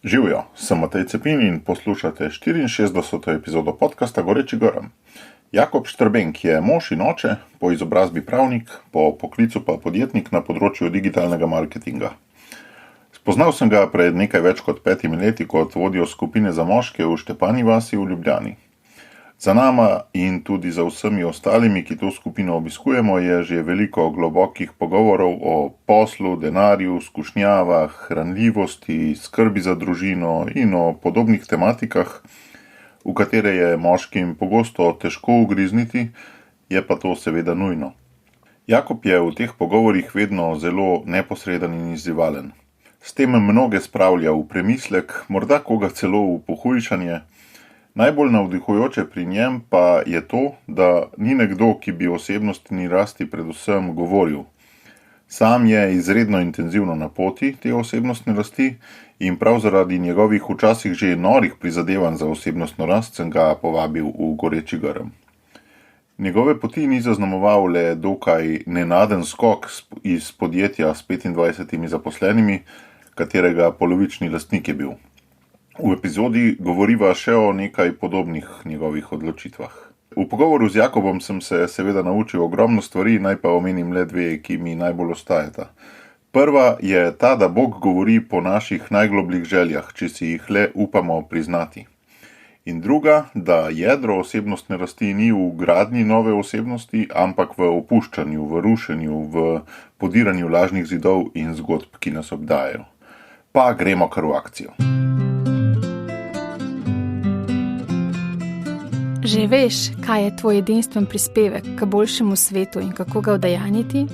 Živijo, sem Matej Cepin in poslušate 64. epizodo podcasta Goreči grm. Jakob Štrbenk je mož in oče, po izobrazbi pravnik, po poklicu pa podjetnik na področju digitalnega marketinga. Spoznal sem ga pred nekaj več kot 5 leti kot vodjo skupine za moške v Štepani vasi v Ljubljani. Za nama in tudi za vsemi ostalimi, ki to skupino obiskujemo, je že veliko globokih pogovorov o poslu, denarju, skušnjavah, hranljivosti, skrbi za družino in o podobnih tematikah, v katere je moškim pogosto težko ugrizniti, je pa to seveda nujno. Jakob je v teh pogovorih vedno zelo neposreden in izzivalen. S tem mnoge spravlja v premislek, morda koga celo v pohujšanje. Najbolj navdihujoče pri njem pa je to, da ni nekdo, ki bi osebnostni rasti predvsem govoril. Sam je izredno intenzivno na poti te osebnostne rasti in prav zaradi njegovih včasih že norih prizadevanj za osebnostno rast sem ga povabil v Goreči grm. Njegove poti ni zaznamoval le dokaj nenaden skok iz podjetja s 25 zaposlenimi, katerega polovični lastnik je bil. V epizodi govoriva še o nekaj podobnih njegovih odločitvah. V pogovoru z Jakobom sem se seveda naučil ogromno stvari, naj pa omenim le dve, ki mi najbolj ostajata. Prva je ta, da Bog govori po naših najglobljih željah, če si jih le upamo priznati. In druga, da jedro osebnostne rasti ni v gradnji nove osebnosti, ampak v opuščanju, v rušenju, v podiranju lažnih zidov in zgodb, ki nas obdajajo. Pa gremo kar v akcijo. Že veš, kaj je tvoj edinstven prispevek k boljšemu svetu in kako ga udejanjiti?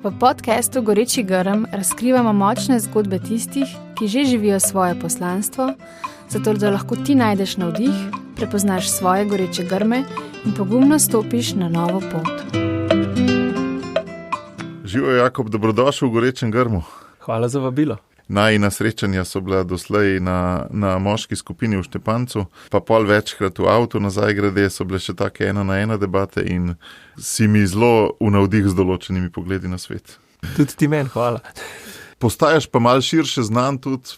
V podcastu Goreči grm razkrivamo močne zgodbe tistih, ki že živijo svoje poslanstvo, zato da lahko ti najdeš navdih, prepoznaš svoje goreče grme in pogumno stopiš na novo pot. Živijo, Jakob, dobrodošel v Gorečem grmu. Hvala za vabilo. Najina srečanja so bila doslej na moški skupini v Štepancu, pa pol večkrat v avtu nazaj grede, so bile še take 1-na-1 debate in si mi zelo v navdih z določenimi pogledi na svet. Tudi ti meni, hvala. Postajaš pa malo širše znan tudi,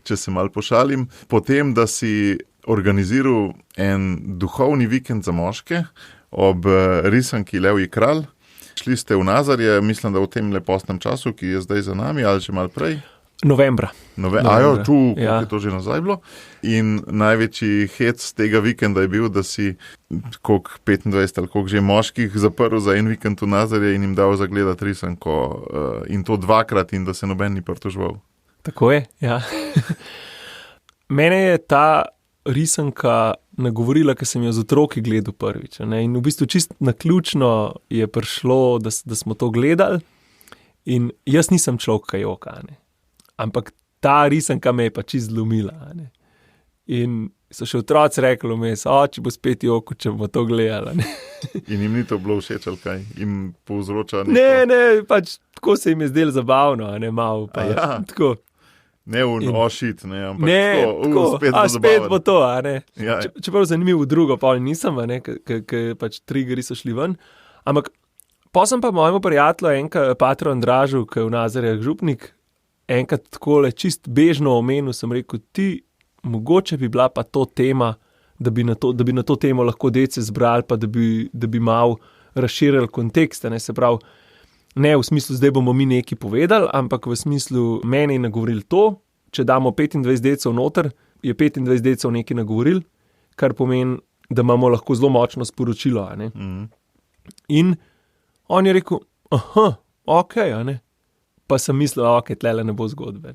če se malo pošalim, po tem, da si organiziral en duhovni vikend za moške ob risanki Levji kralj. Šli ste v Nazarje, mislim, da v tem lepostnem času, ki je zdaj za nami, ali že malo prej? Novembra. Koliko je to že nazaj bilo. In največji hec tega vikenda je bil, da si 25 ali koliko že moških zaprl za en vikend v Nazarje in jim dal zagledati risanko in to 2-krat in da se noben ni pritoževal. Tako je, ja. Mene je ta risanka nagovorila, ker sem jo z otroki gledal prvič. In v bistvu čist naključno je prišlo, da smo to gledali in jaz nisem človek joka, ampak ta risanka me je pa čist zlomila. In so še otroci rekli vmes, če bo spet joko, če bomo to gledali. In jim ni to bilo všeč ali kaj? Jim povzroča neko... Ne, pač tako se jim je zdelo zabavno, malo pa je. Tako. Ne ošit, ampak tako, spet bo to, Ja. Čeprav zanimivo drugo, pa nisem, ker pač triggeri so šli ven. Ampak pa sem pa mojemu prijatelju, patru Andražu, ki je v Nazarjah župnik, enkrat takole čist bežno omenil, sem rekel, ti, mogoče bi bila pa to tema, da bi na to temo lahko dece zbrali, pa da bi malo razširili kontekst, se pravi, ne v smislu, zdaj bomo mi nekaj povedali, ampak v smislu, meni je nagovoril to, če damo 25 decev noter, je 25 decev nekaj nagovoril, kar pomeni, da imamo lahko zelo močno sporočilo. In on je rekel, okej, pa sem mislil, tlele ne bo zgodbe.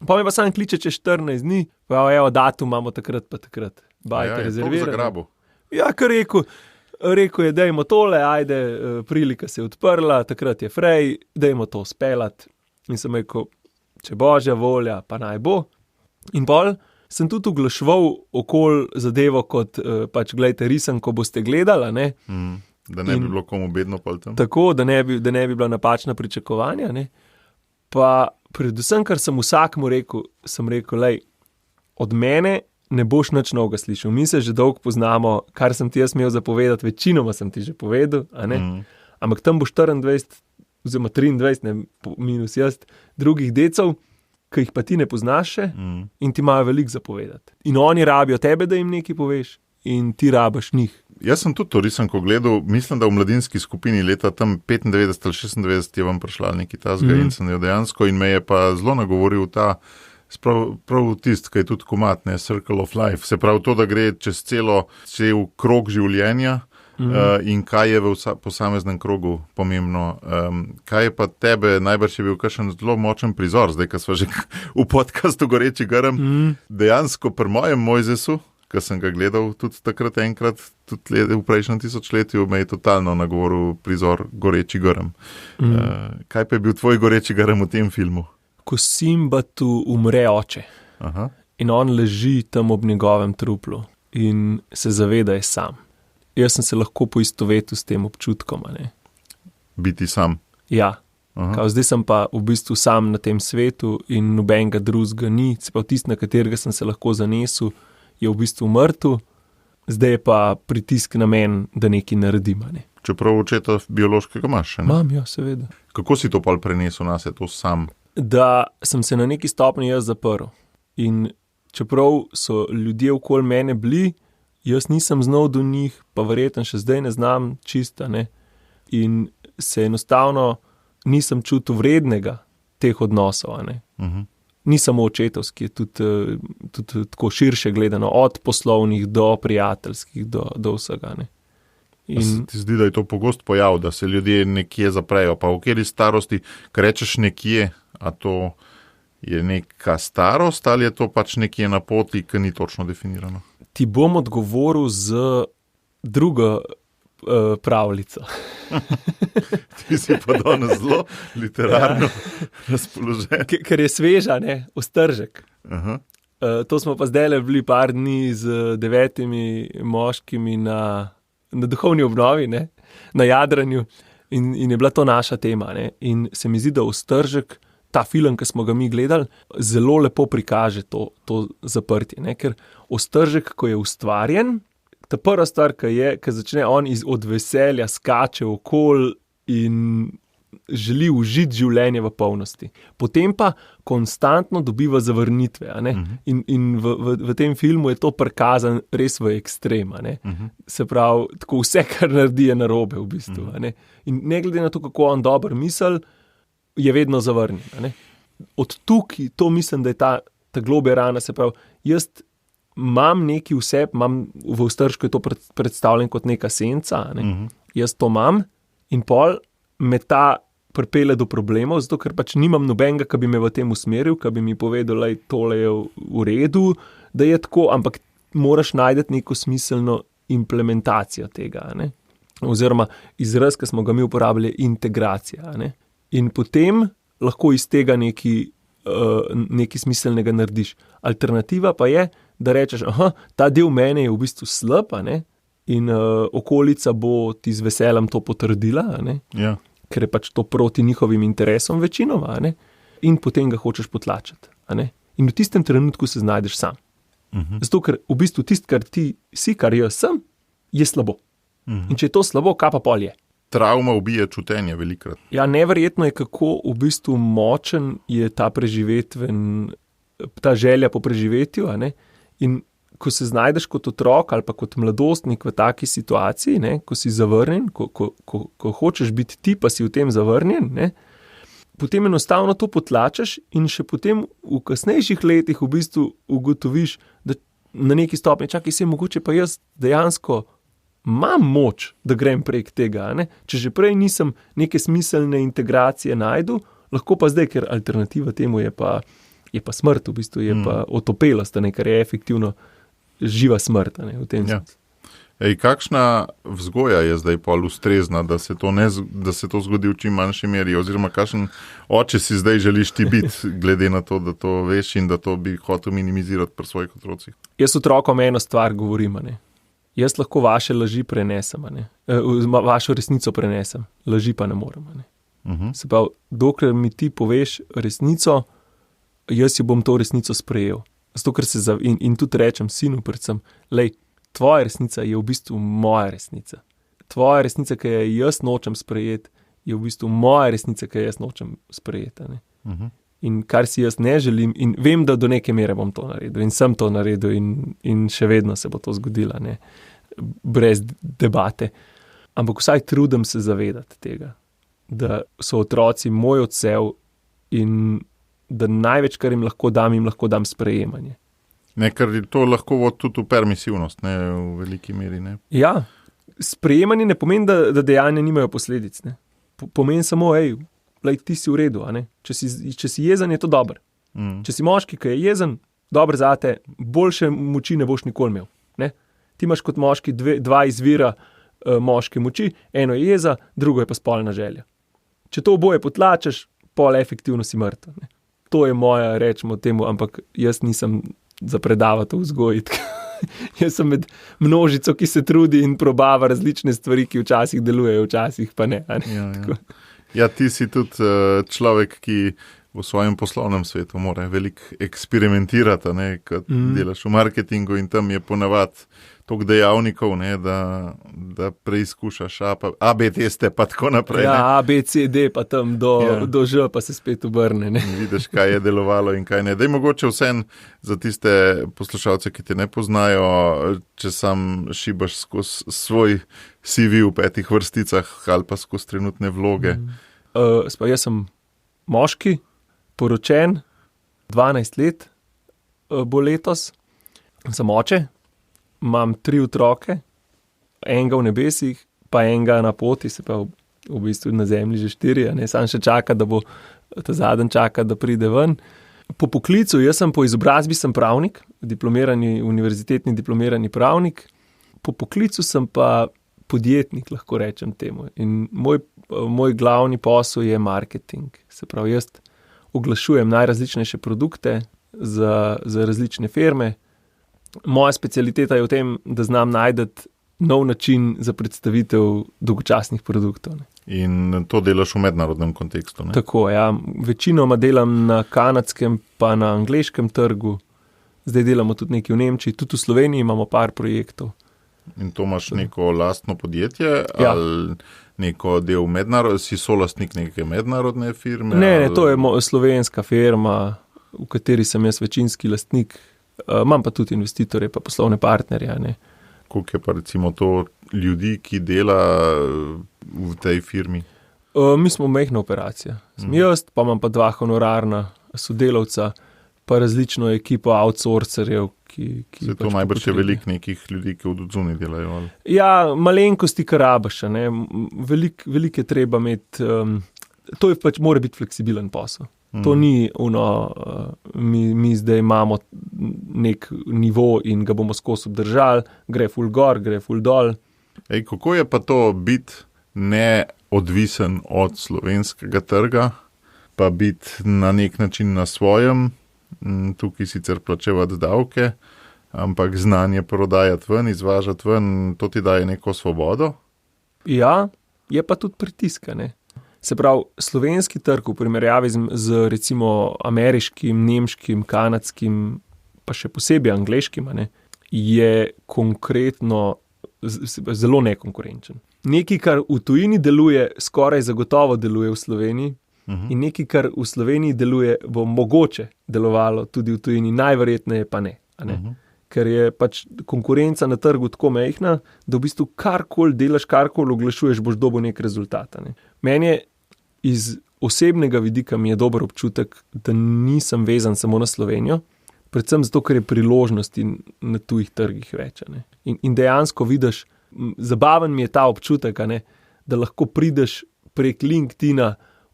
Pa me pa sam kliče čez 14 dni, pa evo, datum imamo takrat pa takrat. Bajte rezervirano. Ja, kar rekel je, dajmo tole, ajde, prilika se je odprla, takrat je frej, dajmo to speljati. In sem rekel, če božja volja, pa naj bo. In pol sem tudi oglaševal okoli zadevo kot, gledajte, risanko boste gledali, Da ne bi bilo komu bedno pol tam. Tako, da ne bi bila napačna pričakovanja, Pa predvsem, kar sem vsakmu rekel, sem rekel, lej, od mene ne boš nič novega slišal. Mi se že dolgo poznamo, kar sem ti jaz imel zapovedati, večinoma sem ti že povedal, ampak tam bo 24 oziroma 23, minus jaz, drugih decev, ki jih pa ti ne poznaš še in ti imajo veliko zapovedati. In oni rabijo tebe, da jim nekaj poveš in ti rabiš njih. Jaz sem tudi to risanko gledal, mislim, da v mladinski skupini leta tam 95 ali 96 je vam prišla neki tasga in sem jo dejansko in me je pa zelo nagovoril ta prav tist, ki je tudi komat, ne, Circle of Life. Se pravi to, da gre čez cel krog življenja in kaj je v posameznem krogu pomembno. Kaj je pa tebe, najbrž je bil kakšen zelo močen prizor, zdaj, ko smo že v podcastu Goreči grm, dejansko pri mojem Mojzesu, ki sem ga gledal tudi takrat enkrat, tudi v prejšnjem tisočletju, me je totalno nagovoril prizor Goreči grm. Kaj pa je bil tvoj Goreči grm v tem filmu? Ko Simbatu umre oče. Aha. In on leži tam ob njegovem truplu in se zaveda, je sam. Jaz sem se lahko poistovetil s tem občutkom. Ne? Biti sam. Ja. Zdaj sem pa v bistvu sam na tem svetu in nobenega drugega ni. Se pa tisti, na katerega sem se lahko zanesel, je v bistvu mrtev. Zdaj je pa pritisk na meni, da nekaj naredim. Ne? Čeprav očeta biološkega imaš še, ne? Imam, ja, seveda. Kako si to pa prenesel na se, to sam? Da sem se na neki stopni jaz zaprl. In čeprav so ljudje okoli mene bili, jaz nisem znal do njih, pa verjetno še zdaj ne znam čista, ne. In se enostavno nisem čutil vrednega teh odnosov, ne. Ni samo očetovski, je tudi tako širše gledano, od poslovnih do prijateljskih, do vsega, ne. In ti zdi, da je to pogost pojav, da se ljudje nekje zaprejo, pa v kateri starosti, ko rečeš nekje, a to je neka starost ali je to pač nekje na poti, ki ni točno definirano? Ti bom odgovoril z drugo pravljico. Ti si pa danes zelo literarno razpoložen. Ker je sveža, ne, Ostržek. To smo pa zdajle bili par dni z 9 moškimi na duhovni obnovi, ne, na jadranju in je bila to naša tema. Ne. In se mi zdi, da Ostržek, ta film, ki smo ga mi gledali, zelo lepo prikaže to zaprtje. Ne? Ker Ostržek, ko je ustvarjen, ta prva stvar, ki začne on od veselja skače okoli in želi užiti življenje v polnosti. Potem pa konstantno dobiva zavrnitve. A ne? In v tem filmu je to prikazan res v ekstrem. Se pravi, tako vse, kar naredi, je narobe v bistvu. A ne? In ne glede na to, kako on dobro misli, je vedno zavrnjen. Od tukaj, to mislim, da je ta globlja rana, se pravi, jaz imam neki vse, v Ostržku je to predstavljen kot neka senca, ne? Jaz to imam in pol me ta pripelje do problemov, zato ker pač nimam nobenega, ki bi me v tem usmeril, ki bi mi povedal, da tole je v redu, da je tako, ampak moraš najti neko smiselno implementacijo tega. Ne? Oziroma izraz, ki smo ga mi uporabljali, integracija. Ne? In potem lahko iz tega nekaj smiselnega narediš. Alternativa pa je, da rečeš, ta del mene je v bistvu slab, in okolica bo ti z veseljem to potrdila, Ja. Ker je pač to proti njihovim interesom večinoma, in potem ga hočeš potlačiti. In v tistem trenutku se znajdeš sam. Zato, ker v bistvu tisto, kar ti si, kar jaz sem, je slabo. In če je to slabo, kaj pa pol je? Travma ubije čutenje velikrat. Ja, neverjetno je, kako v bistvu močen je ta želja po preživetju, in ko se znajdeš kot otrok ali pa kot mladostnik v taki situaciji, ko si zavrnjen, ko hočeš biti ti, pa si v tem zavrnjen, potem enostavno to potlačaš in še potem v kasnejših letih v bistvu ugotoviš, da na neki stopnji, čakaj, se mogoče pa jaz dejansko imam moč, da grem prek tega. Če že prej nisem neke smiselne integracije najdu, lahko pa zdaj, ker alternativa temu je pa smrt, v bistvu je pa otopelost, kar je efektivno živa smrt. V tem sensu. Kakšna vzgoja je zdaj pol ustrezna, da se to zgodi v čim manjši meri, oziroma kakšen oče si zdaj želiš ti biti, glede na to, da to veš in da to bi hotel minimizirati pri svojih otrocih? Jaz otrokom eno stvar govorim, Jaz lahko vaše laži prenesem, vašo resnico prenesem, laži pa ne morem. Se pravi, dokler mi ti poveš resnico, jaz jo bom to resnico sprejel. Zato, ker in tudi rečem sinu predvsem, tvoja resnica je v bistvu moja resnica. Tvoja resnica, ki jo jaz nočem sprejeti, je v bistvu moja resnica, ki jo jaz nočem sprejeti. in kar si jaz ne želim, in vem, da do neke mere bom to naredil in sem to naredil in še vedno se bo to zgodilo, ne, brez debate. Ampak vsaj trudim se zavedati tega, da so otroci moj odsev in da največ, kar jim lahko dam sprejemanje. Ne, ker to lahko vodi tudi v permisivnost, ne, v veliki meri. Ne. Ja, sprejemanje ne pomeni, da dejanja nimajo posledic. Ne. Pomeni samo, ti si v redu. A ne. Če si jezen, je to dobro. Če si moški, ki je jezen, dobro zate, boljše moči ne boš nikoli imel. Ne. Ti imaš kot moški dva izvira moške moči, eno je jeza, drugo je pa spolna želja. Če to oboje potlačeš, pol efektivno si mrtev. Ne. To je moja, rečemo temu, ampak jaz nisem za predavati v vzgoji. Jaz sem med množico, ki se trudi in probava različne stvari, ki včasih delujejo, včasih pa ne. Ja, ti si tudi človek, ki v svojem poslovnem svetu mora veliko eksperimentirati, ne, kad delaš v marketingu in tam je ponavadi toliko dejavnikov, ne, da preizkušaš AB teste pa tako naprej. Ja, A, B, C, D pa tam do Ž pa se spet obrne. Ne. Vidiš, kaj je delovalo in kaj ne. Daj mogoče vsem za tiste poslušalce, ki te ne poznajo, če sam šibaš skozi svoj CV v 5 vrsticah ali pa skozi trenutne vloge. Jaz sem moški, poročen, 12 let bo letos, sem oče. Imam 3 otroke, enega v nebesih, pa enega na poti, se pa v bistvu na zemlji že 4, ne, sam še čaka, da bo ta zadnji čaka, da pride ven. Po poklicu, jaz sem po izobrazbi sem pravnik, univerzitetni diplomirani pravnik, po poklicu sem pa podjetnik, lahko rečem temu. In moj glavni posel je marketing. Se pravi, jaz oglašujem najrazličnejše produkte za različne firme. Moja specialiteta je v tem, da znam najti nov način za predstavitev dolgočasnih produktov. Ne. In to delaš v mednarodnem kontekstu, ne? Tako, ja. Večinoma delam na kanadskem pa na angleškem trgu. Zdaj delamo tudi nekaj v Nemčiji, tudi v Sloveniji imamo par projektov. In to imaš neko lastno podjetje, ja. Ali neko del si solastnik neke mednarodne firme? Ne, to je slovenska firma, v kateri sem jaz večinski lastnik. Imam pa tudi investitorje, pa poslovne partnerje. Ne. Koliko je pa recimo to ljudi, ki dela v tej firmi? Mi smo majhna operacija. Sem jaz, pa imam pa 2 honorarna sodelavca, pa različno ekipo outsourcerjev, ki se to najbrž je veliko nekih ljudi, ki v odzuni delajo. Ali? Ja, malenkosti karabaša. Veliko je treba imeti, to je pač mora biti fleksibilen posel. To ni mi zdaj imamo nek nivo in ga bomo skozi obdržali, gre ful gor, gre ful dol. Kako je pa to biti neodvisen od slovenskega trga, pa biti na nek način na svojem, tukaj sicer plačevati davke, ampak znanje prodajati ven, izvažati ven, to ti daje neko svobodo? Ja, je pa tudi pritiska, ne. Se pravi, slovenski trg v primerjavi z recimo ameriškim, nemškim, kanadskim, pa še posebej angleškim, ne, je konkretno zelo nekonkurenčen. Nekaj, kar v tujini deluje, skoraj zagotovo deluje v Sloveniji, in nekaj, kar v Sloveniji deluje, bo mogoče delovalo tudi v tujini, najverjetneje pa ne. Ker je pač konkurenca na trgu tako majhna, da v bistvu karkoli delaš, karkoli oglašuješ, boš dobil nek rezultat. Ne. Meni je iz osebnega vidika mi je dober občutek, da nisem vezan samo na Slovenijo, predvsem zato, ker je priložnosti na tujih trgih več. Ne. In dejansko vidiš, zabaven mi je ta občutek, ne, da lahko prideš prek LinkedIna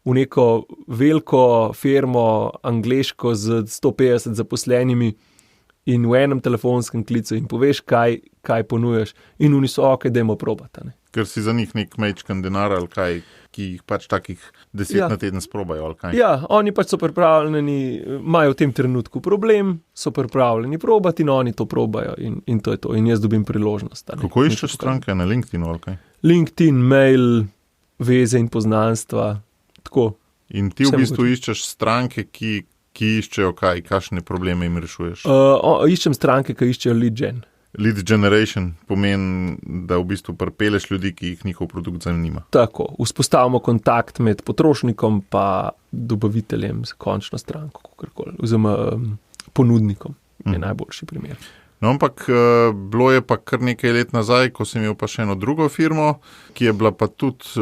v neko veliko firmo angleško z 150 zaposlenimi in v enem telefonskem klicu in poveš, kaj ponujaš, in oni so dajmo probati. Ne. Ker si za njih nek majčkan denar ali kaj, ki jih pač takih 10 na teden sprobajo ali kaj. Ja, oni pač so pripravljeni, imajo v tem trenutku problem, so pripravljeni probati in oni to probajo in to je to. In jaz dobim priložnost. Kako iščeš stranke na LinkedInu ali kaj? LinkedIn, mail, veze in poznanstva, tako. In ti v bistvu iščeš stranke, ki iščejo kaj, kakšne probleme jim rešuješ? Iščem stranke, ki iščejo lead gen. Lead generation pomeni, da v bistvu pripeleš ljudi, ki jih njihov produkt zanima. Tako, vzpostavimo kontakt med potrošnikom pa dobaviteljem, končno stranko, kakorkoli, oziroma ponudnikom je najboljši primer. No, ampak bilo je pa kar nekaj let nazaj, ko sem imel pa še eno drugo firmo, ki je bila pa tudi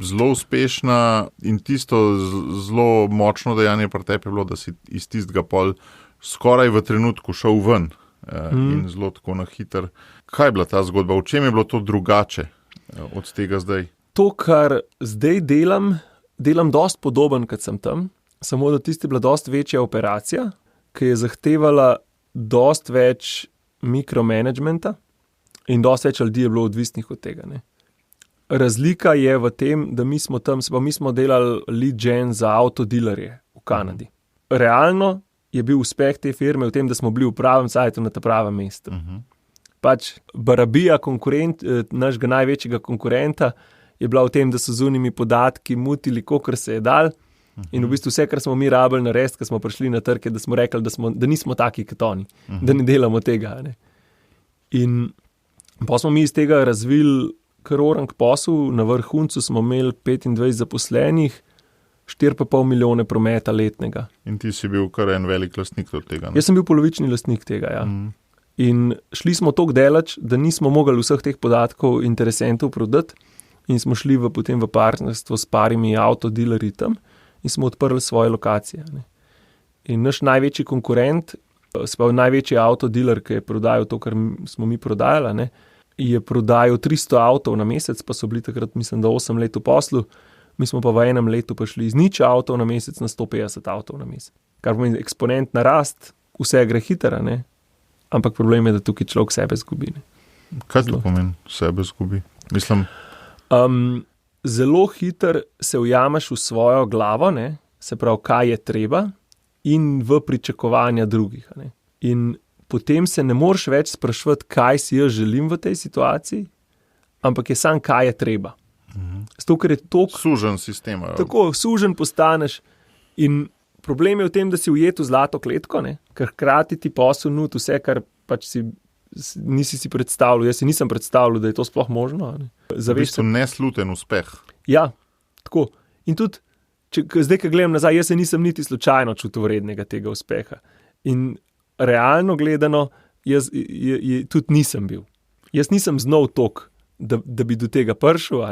zelo uspešna in tisto zelo močno dejanje pri tebi je bilo, da si iz tistega pol skoraj v trenutku šel ven. In zelo tako na hiter. Kaj je bila ta zgodba? V čem je bilo to drugače od tega zdaj? To, kar zdaj delam dost podoben, kot sem tam, samo da tisti je bila dost večja operacija, ki je zahtevala dost več mikromanagementa in dost več ljudi je bilo odvisnih od tega. Ne? Razlika je v tem, da mi smo delali lead gen za avtodilerje v Kanadi. Realno je bil uspeh te firme v tem, da smo bili v pravem sajtu na ta pravem mestu. Pač barabija našega največjega konkurenta je bila v tem, da so z unimi podatki mutili, kolikor se je dal in v bistvu vse, kar smo mi rabili narediti, ko smo prišli na trg, da smo rekli, da nismo taki kot oni, da ne delamo tega. Ne? In pa smo mi iz tega razvili kar orang posel, na vrhuncu smo imeli 25 zaposlenih, 4,5 milijone prometa letnega. In ti si bil kar en velik lastnik od tega, ne? Jaz sem bil polovični lastnik tega, ja. In šli smo toliko daleč, da nismo mogli vseh teh podatkov interesentov prodati in smo šli potem v partnerstvo s parimi avtodilerji tam in smo odprli svoje lokacije. Ne. In naš največji konkurent, največji avtodiler, ki je prodajal to, kar smo mi prodajali, ne, je prodajal 300 avtov na mesec, pa so bili takrat, mislim, da 8 let v poslu. Mi smo pa v enem letu prišli iz 0 avtov na mesec na 150 avtov na mesec. Kar pomeni eksponentna rast, vse gre hitro, ne? Ampak problem je, da tukaj človek sebe zgubi. Ne? Kaj to pomeni, sebe zgubi? Mislim... Zelo hitro se ujameš v svojo glavo, ne? Se pravi, kaj je treba in v pričakovanja drugih. Ne? In potem se ne moreš več spraševati, kaj si jaz želim v tej situaciji, ampak je samo, kaj je treba. Zato, ker je sužen sistem. Tako, sužen postaneš in problem je v tem, da si ujet v zlato kletko, ne? Ker hkrati ti posel nudi vse, kar pač nisi si predstavljal. Jaz si nisem predstavljal, da je to sploh možno. Ne? V bistvu nesluten uspeh. Ja, tako. In tudi, zdaj, ko gledam nazaj, jaz se nisem niti slučajno čutil vrednega tega uspeha. In realno gledano, jaz tudi nisem bil. Jaz nisem znal toliko, da bi do tega prišel,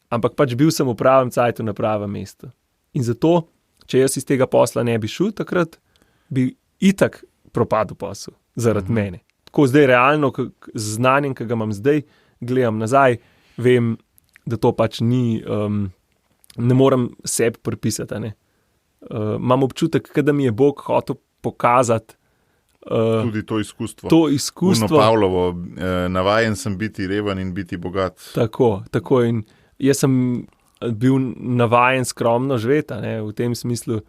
ampak pač bil sem v pravem cajtu na pravem mestu. In zato, če jaz iz tega posla ne bi šel takrat, bi itak propadel posel zaradi mene. Tako zdaj realno, z znanjem, ki ga imam zdaj, gledam nazaj, vem, da to pač ni, ne morem sebi pripisati. Imam občutek, da mi je Bog hotel pokazati, tudi to izkustvo. Uno Pavlovo, navajen sem biti reven in biti bogat. Tako in jaz sem bil navajen skromno živeti, v tem smislu,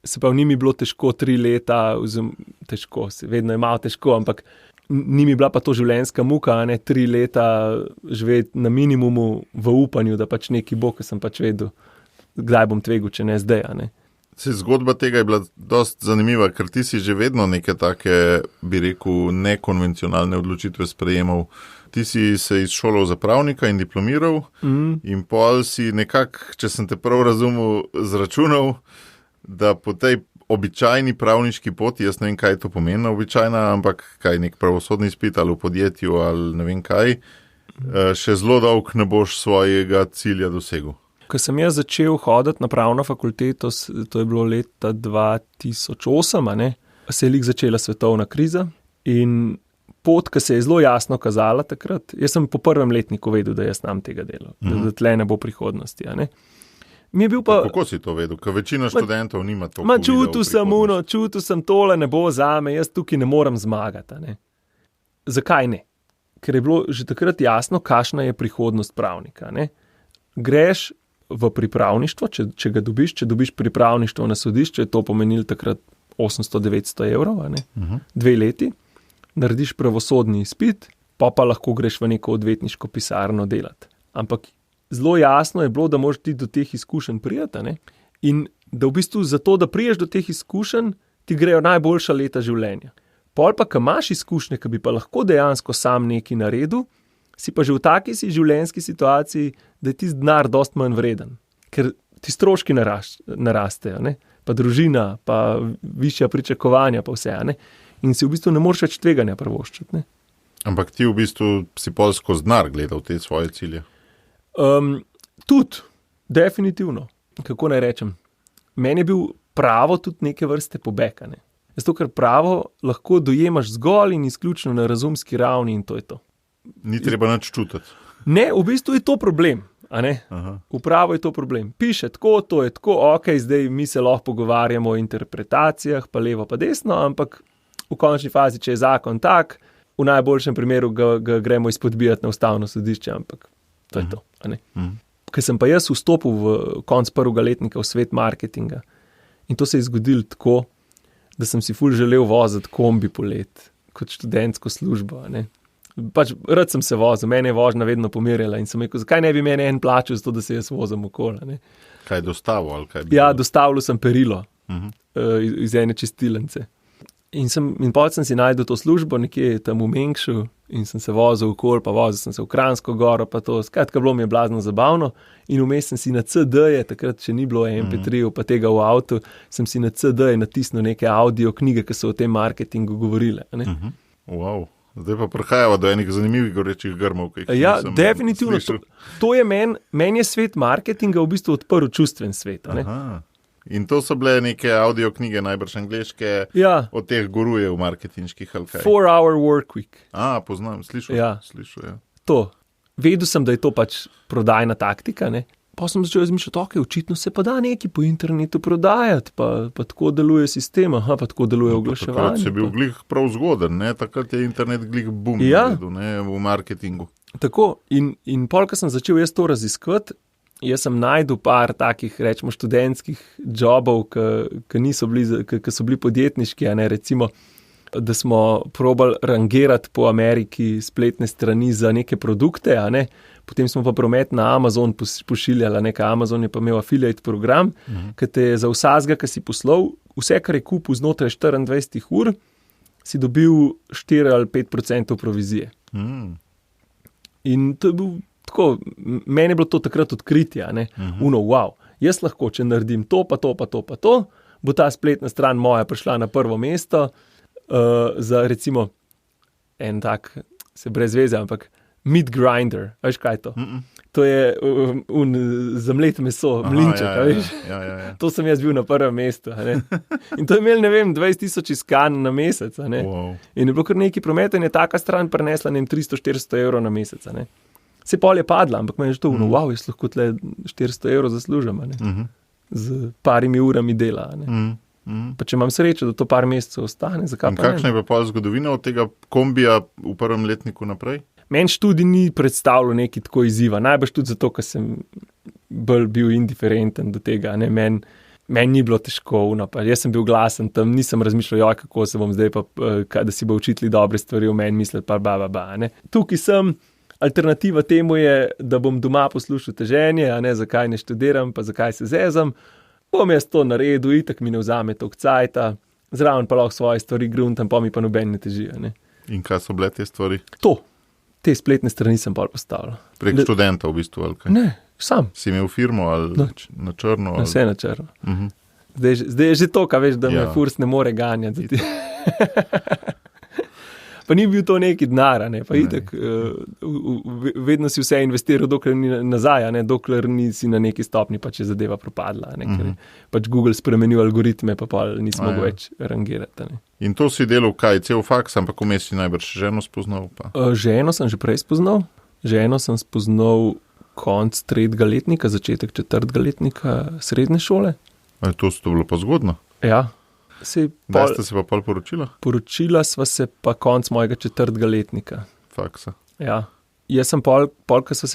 se pa ni mi bilo težko 3 leta, težko, vedno je malo težko, ampak ni mi bila pa to življenjska muka, 3 leta živeti na minimumu v upanju, da pač neki bo, ker sem pač vedel, kdaj bom tvegal, če ne zdaj, Zgodba tega je bila dost zanimiva, ker ti si že vedno neke take, bi rekel, nekonvencionalne odločitve sprejemal. Ti si se izšolal za pravnika in diplomiral in pol si nekako, če sem te prav razumel, zračunal, da po tej običajni pravniški poti, jaz ne vem, kaj to pomeni običajna, ampak kaj nek pravosodni izpit ali v podjetju ali ne vem kaj, še zelo dolg ne boš svojega cilja dosegel. Ko sem jaz začel hoditi na pravno fakulteto, to je bilo leta 2008, se je začela svetovna kriza in pot, ki se je zelo jasno kazala takrat, jaz sem po prvem letniku vedel, da jaz znam tega dela, da tle ne bo prihodnosti. Mi je bil pa... Kako si to vedel? Ker večina študentov nima to. Čutil sem tole ne bo zame, jaz tukaj ne morem zmagati. Zakaj ne? Ker je bilo že takrat jasno, kakšna je prihodnost pravnika. Greš v pripravništvo, če ga dobiš, če dobiš pripravništvo na sodišče, je to pomenilo takrat 800-900 evrov, 2 leti, narediš pravosodni izpit, pa lahko greš v neko odvetniško pisarno delati. Ampak zelo jasno je bilo, da moraš ti do teh izkušenj prijeti, in da v bistvu zato, da priješ do teh izkušenj, ti grejo najboljša leta življenja. Pol pa, ko imaš izkušnje, ki bi pa lahko dejansko sam nekaj naredil, si pa že v taki življenjski situaciji, da je tisti denar dost manj vreden. Ker ti stroški narastejo, ne? Pa družina, pa višja pričakovanja, pa vse. Ne? In si v bistvu ne moreš več tveganja privoščiti. Ne? Ampak ti v bistvu si pol skozi denar gledal te svoje cilje. Tudi, definitivno. Kako naj rečem? Meni je bil pravo tudi neke vrste pobeg. Ne? Zato, ker pravo lahko dojemaš zgolj in izključno na razumski ravni in to je to. Ni treba nič čutiti. Ne, v bistvu je to problem. V pravo je to problem. Piše tako, to je tako, ok, zdaj mi se lahko pogovarjamo o interpretacijah, pa levo, pa desno, ampak v končni fazi, če je zakon tak, v najboljšem primeru ga gremo izpodbijati na ustavno sodišče, ampak to je to. Ker sem pa jaz vstopil v konc prvega letnika v svet marketinga in to se je zgodilo tako, da sem si ful želel voziti kombi polet kot študentsko službo. Pač rad sem se vozil, mene je vožnja vedno pomirjala in sem rekel, zakaj ne bi meni en plačal za to, da se jaz vozim okoli. Kaj dostavil ali kaj bi? Ja, dostavil sem perilo iz ene čistilnice. In potem sem si najdel to službo nekje tam v Mengšu in sem se vozil okoli, pa vozil sem se v Kranjsko goro, pa to, skratka bilo mi je blazno zabavno in vmes sem si na CD-je, takrat še ni bilo MP3-ov, pa tega v avtu, sem si na CD-je natisnil neke audio knjige, ki so o tem marketingu govorile. Wow. Zdaj pa prihajava do enih zanimivih gorečih grmov. Ja, definitivno. To je meni je svet marketinga v bistvu odprl čustven svet. In to so bile neke audio knjige, najbrž angleške, od teh gurujev marketinških ali kaj. 4-hour work week. Poznam, slišal. Ja. To. Vedel sem, da je to pač prodajna taktika, ne. Pa sem začel razmišljati, ok, očitno se pa da nekaj po internetu prodajati, pa tako deluje sistem, pa tako deluje oglaševanje. Takrat si bil glih prav zgoden, ne? Takrat je internet glih boom naredil, ne? V marketingu. Tako, in pol, ko sem začel jaz to raziskovati, jaz sem najdel par takih, rečemo, študentskih jobov, ki so bili podjetniški, recimo, da smo probali rangirati po Ameriki spletne strani za neke produkte, Potem smo pa promet na Amazon pošiljali, Amazon je pa imel affiliate program, ki te za vsazga, ki si poslal, vse, kar je kupil znotraj 24 ur, si dobil 4 ali 5% provizije. In to je bil tako, meni je bilo to takrat odkritje, wow, jaz lahko, če naredim to, pa to, pa to, pa to, bo ta spletna stran moja prišla na prvo mesto, za recimo en tak, se brez veze, ampak meat grinder, veš kaj je to? To je zamlet meso, mlinček, veš? Ja. To sem jaz bil na prvem mestu. In to je imel, 20,000 iskanj na mesec. Wow. In je bilo kar nekaj prometa in je taka stran prenesla 300-400 evrov na mesec. Se pol je padla, ampak meni je to, wow, jaz lahko tle 400 evrov zaslužim. Z parimi urami dela. Pa če imam srečo, da to par mesecev ostane, zakaj pa ne? In kakšna je pa zgodovina od tega kombija v prvem letniku naprej? Meni študij ni predstavljal nekaj tako izziva. Najbrž tudi zato, ker sem bolj bil indiferenten do tega. Meni ni bilo težko. Jaz sem bil glasen tam, nisem razmišljal, kako se bom zdaj, da si bo učitelji dobre stvari v meni misliti, pa Tukaj sem, alternativa temu je, da bom doma poslušal teženje, zakaj ne študiram, pa zakaj se zezam. Bom jaz to naredil, itak mi ne vzame toliko cajta, zraven pa lahko svoje stvari gruntam, pa mi pa noben ne težijo. In kaj so bile te stvari? Te spletne strani sem pol postavil. Prek študenta v bistvu, ali kaj? Ne, sam. Si imel firmo ali na črno? Vse na črno. Zdaj je že to, kaj veš, da me furs ne more ganjati. Pa ni bil to neki denar, pa itak, vedno si vse investiral, dokler ni nazaj, dokler nisi na neki stopni, pa če zadeva propadla. Ker pač Google spremenil algoritme, pa nismo mogli več rangirati. In to si delal kaj, cel faks, ampak vmes si najbrž ženo spoznal? Ženo sem že prej spoznal. Ženo sem spoznal konc 3. letnika, začetek 4. letnika srednje šole. To bilo pa zgodno? Ja. Da ste se pa pol poročila? Poročila sva se pa konc mojega 4. letnika. Faksa. Ja. Jaz sem pol, ko se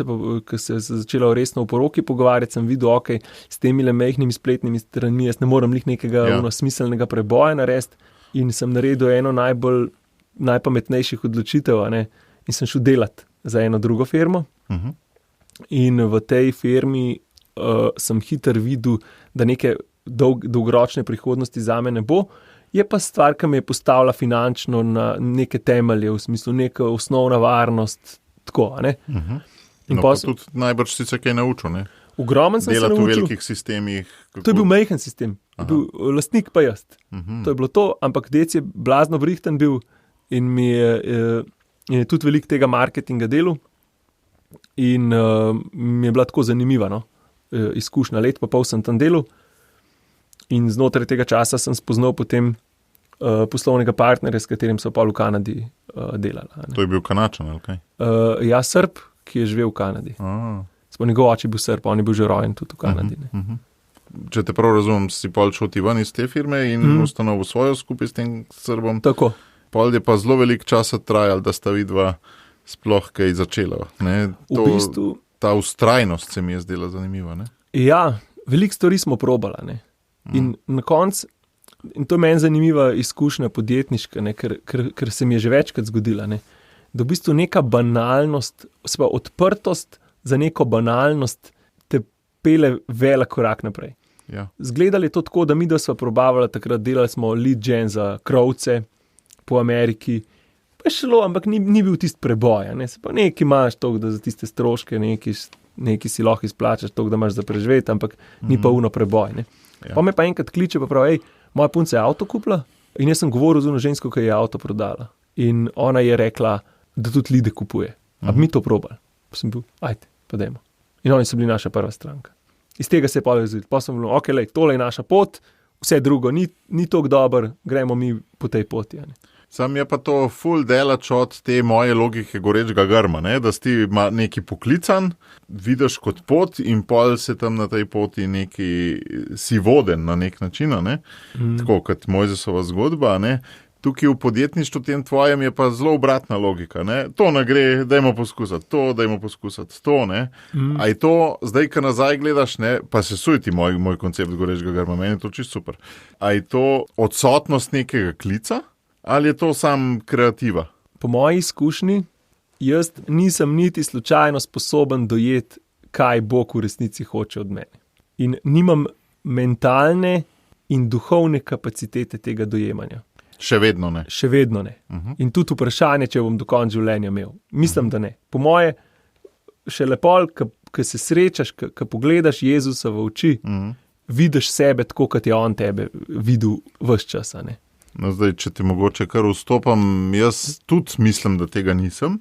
je začela resno v poroki pogovarjati, sem videl, ok, s temi majhnimi spletnimi stranmi, jaz ne morem nekega smiselnega preboja narediti in sem naredil eno najpametnejših odločitev, in sem šel delati za eno drugo firmo. In v tej firmi sem hitro videl, da neke dolgoročne prihodnosti zame ne bo Je pa stvar, ki me je postavila finančno na neke temelje, v smislu neka osnovna varnost, tako, a ne. In No, pa tudi najbrž si se kaj naučil, ne? Ogromen sem se Delati v naučil. velikih sistemih. To je bil majhen sistem, bil lastnik pa jaz. To je bilo to, ampak dec je blazno vrihten bil in mi je tudi veliko tega marketinga delal in mi je bila tako zanimiva, no? Izkušnja, let pa pol sem tam delal in znotraj tega časa sem spoznal potem poslovnega partnerja, s katerim so pa v Kanadi delala. To je bil Kanačan, ali kaj? Ja, Srb, ki je živel v Kanadi. Smo njegov oče bil Srb, on je bil že rojen tudi v Kanadi. Če te prav razumem, si pol šel ti ven iz te firme in ustanovil svojo skupaj s tem Srbom. Tako. Pol je pa zelo veliko časa trajal, da sta vidva sploh kaj začela. Ne? V bistvu, ta ustrajnost se mi je zdela zanimiva. Ne? ja, veliko stvari smo probala, ne. In na koncu, in to je meni zanimiva izkušnja podjetniška, ne, ker se mi je že večkrat zgodila, ne, da v bistvu neka banalnost, odprtost za neko banalnost te pele velik korak naprej. Ja. Zgledali je to tako, da mi da sva probavali, takrat delali smo lead gen za krovce po Ameriki, pa je šlo, ampak ni bil tisti preboj, ne, se pa nekaj imaš toliko, da za tiste stroške nekaj si lahko izplačaš toliko, da imaš za preživeti, ampak ni pa uno preboj, ne. Ja. Pa me pa enkrat kliče, pa pravi, moja punca je avto kupila in jaz sem govoril z ono žensko, ki je avto prodala. In ona je rekla, da tudi lide kupuje. A bi mi to probali? Pa sem bil, ajde, pa dajmo. In oni so bili naša prva stranka. Iz tega se je pa razvil. Pa sem bil, ok, lej, tole je naša pot, vse drugo ni toliko dobro, gremo mi po tej poti. Ne? Sam je pa to ful delač od te moje logike gorečega grma, ne? Da si neki poklican, vidiš kot pot in pol se tam na tej poti neki si voden na nek način, ne? Tako kot Mojzesova zgodba, ne? Tukaj v podjetništvu tem tvojem je pa zelo obratna logika, ne? To ne gre, dajmo poskusati, to, ne? A je to, zdaj, ko nazaj gledaš, ne? Pa se sujti moj koncept gorečega grma, meni je to čisto super. A je to odsotnost nekega klica? Ali je to sam kreativa? Po moji izkušnji, jaz nisem niti slučajno sposoben dojeti, kaj Bog v resnici hoče od mene. In nimam mentalne in duhovne kapacitete tega dojemanja. Še vedno ne. Še vedno ne. In tudi vprašanje, če bom do konca življenja imel. Mislim, da ne. Po moje, še lepo, ko se srečaš, ko pogledaš Jezusa v oči, vidiš sebe tako, kot je on tebe videl ves čas, ne. No, zdaj, če ti mogoče kar vstopam, jaz tudi mislim, da tega nisem,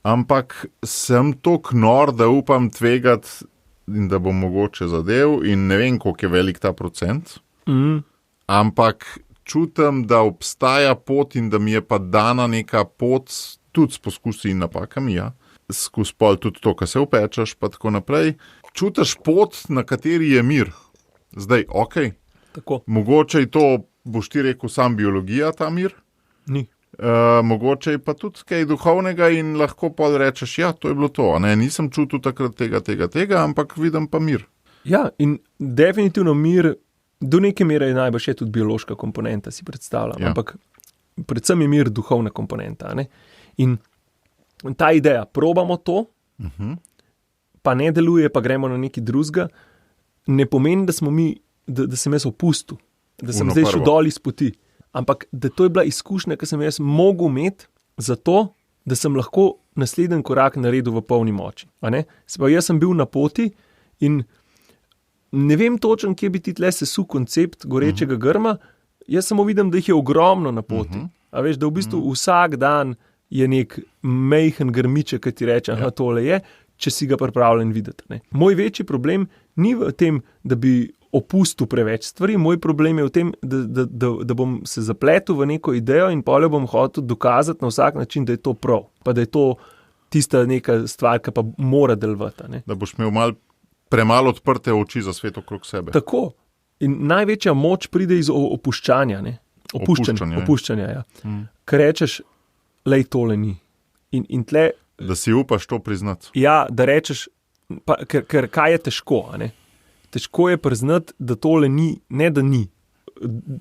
ampak sem toliko nor, da upam tvegati in da bom mogoče zadev in ne vem, koliko je velik ta procent, ampak čutim, da obstaja pot in da mi je pa dana neka pot, tudi s poskusi in napakami, ja, skozi pol tudi to, kar se upečeš, pa tako naprej. Čutiš pot, na kateri je mir. Zdaj, okej. Tako. Mogoče je to, boš ti rekel, sam biologija, ta mir. Ni. Mogoče je pa tudi kaj duhovnega in lahko pa rečeš, ja, to je bilo to. Ne? Nisem čutil takrat tega, ampak vidim pa mir. Ja, in definitivno mir, do neke mere je najbolj še tudi biološka komponenta, si predstavljam. Ja. Ampak predvsem je mir duhovna komponenta. Ne? In ta ideja, probamo to, pa ne deluje, pa gremo na neki drugega, ne pomeni, da smo mi, da sem jaz opustil. Da sem zdaj šel dol iz poti. Ampak da to je bila izkušnja, ki sem jaz mogel imeti zato, da sem lahko naslednji korak naredil v polni moči. Se pravi, jaz sem bil na poti in ne vem točno, kje bi ti tle sesul koncept gorečega grma, jaz samo vidim, da jih je ogromno na poti. A veš, da v bistvu vsak dan je nek majhen grmiček, ki ti reče, aha, tole je, če si ga pripravljen videti. Ne. Moj večji problem ni v tem, da bi opustil preveč stvari, moj problem je v tem, da bom se zapletel v neko idejo in polje bom hotel dokazati na vsak način, da je to prav, pa da je to tista neka stvar, ki pa mora delovati. Ne. Da boš imel premalo odprte oči za svet okrog sebe. Tako. In največja moč pride iz opuščanja. Ne. Opuščanja, ja. Ker rečeš, lej, tole ni. In tle... Da si upaš to priznati. Ja, da rečeš, pa, ker kaj je težko, a ne? Težko je priznati, da tole ni, ne da ni,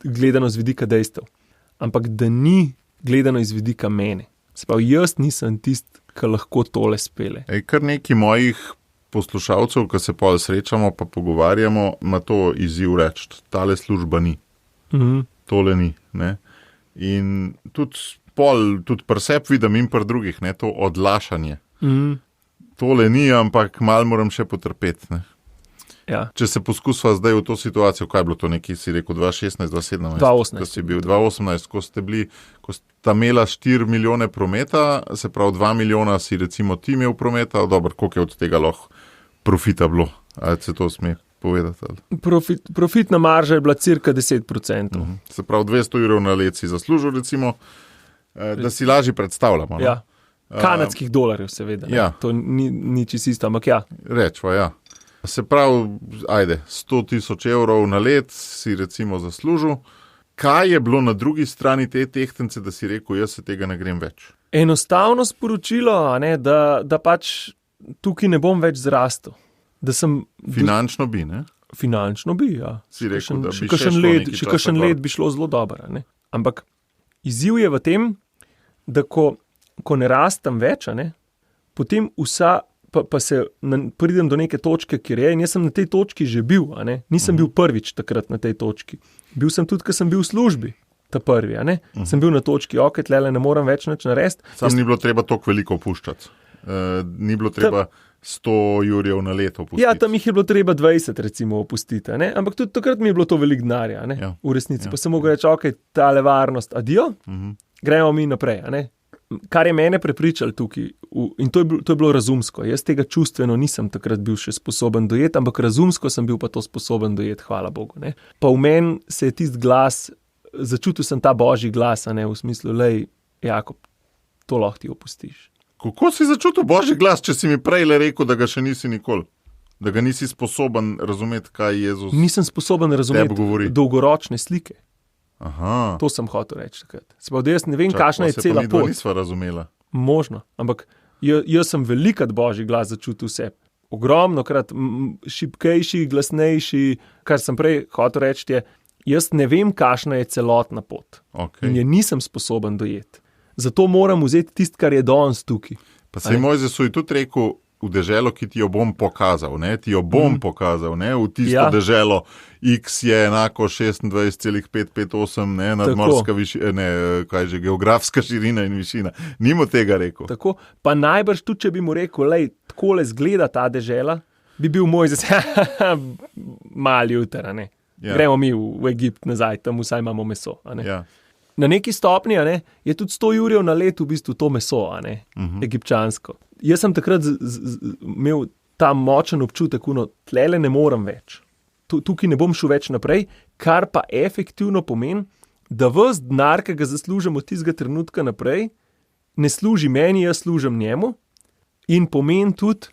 gledano z vidika dejstev, ampak da ni gledano iz vidika mene. Se pravi, jaz nisem tisti, ki lahko tole spele. Kar neki mojih poslušalcev, ki se pol srečamo, pa pogovarjamo, ima to izziv reči, tale služba ni. tole ni. Ne? In tudi pri sebi vidim in pri drugih, ne? To odlašanje. Tole ni, ampak malo moram še potrpeti. Ne? Ja. Če se poskusva zdaj v to situacijo, kaj je bilo to nekaj, si rekel, 2016, 2017? 2018. Ko si bil 2018, ko sta imela 4 milijone prometa, se pravi 2 milijona si recimo ti imel prometa, dobro, koliko je od tega lahko profita bilo? Ali se to sme povedati? Profitna marža je bila cirka 10%. Se pravi 200 € na let si zaslužil recimo, da si lažje predstavljamo. Ja. Kanadskih dolarjev seveda. Ja. To ni čisto isto, ampak ja. Rečva, ja. Se pravi, 100 000 € na let si recimo zaslužil. Kaj je bilo na drugi strani te tehtnice, da si rekel, jaz se tega ne grem več? Enostavno sporočilo, da pač tukaj ne bom več zrastel. Finančno bi, ne? Finančno bi, ja. Si rekel, da bi še kakšen let bi šlo zelo dobro. Ampak izziv je v tem, da ko ne rastem več, potem pa se pridem do neke točke, kjer je, in jaz sem na tej točki že bil, nisem bil prvič takrat na tej točki. Bil sem tudi, ko sem bil v službi, ta prvi, sem bil na točki, tlele ne morem več nič narediti. Ni bilo treba toliko veliko opuščati. Ni bilo treba 100 € na leto opustiti. Ja, tam jih je bilo treba 20 recimo opustiti, ampak tudi takrat mi je bilo to veliko denarja, v resnici. Pa sem mogel reči, tale varnost, adijo, gremo mi naprej, Kar je mene prepričal tukaj, in to je bilo razumsko, jaz tega čustveno nisem takrat bil še sposoben dojeti, ampak razumsko sem bil pa to sposoben dojeti, hvala Bogu. Pa v meni se je tisti glas, začutil sem ta božji glas, v smislu, lej, Jakob, to lahko ti opustiš. Kako si začutil božji glas, če si mi prej le rekel, da ga še nisi nikoli? Da ga nisi sposoben razumeti, kaj Jezus Nisem sposoben razumeti dolgoročne slike. Aha. To sem hotel reči takrat. Se pa, da jaz ne vem, kakšna je cela pot. Pa nisva razumela. Možno, ampak jaz sem velikat božji glas začutil vse. Ogromno krat šibkejši, glasnejši, kar sem prej hotel reči je, jaz ne vem, kakšna je celotna pot. Okay. In je nisem sposoben dojeti. Zato moram vzeti tisto, kar je danes tukaj. Pa se je Mojzes tudi rekel, v deželo, ki ti jo bom pokazal, ti jo bom pokazal, v tisto deželo, X je enako 26,558, nadmorska višina, geografska širina in višina. Ni mu tega rekel. Tako, pa najbrž tudi, če bi mu rekel, lej, takole zgleda ta dežela, bi bil Mojzes, mali juter, Ja. Gremo mi v Egipt nazaj, tam vsaj imamo meso. Ja. Na neki stopni je tudi 100 € na let v bistvu to meso, egipčansko. Jaz sem takrat imel ta močen občutek, tlele ne morem več. Tukaj ne bom šel več naprej, kar pa efektivno pomeni, da ves denar, ki ga zaslužim od tistega trenutka naprej, ne služi meni, jaz služim njemu, in pomeni tudi,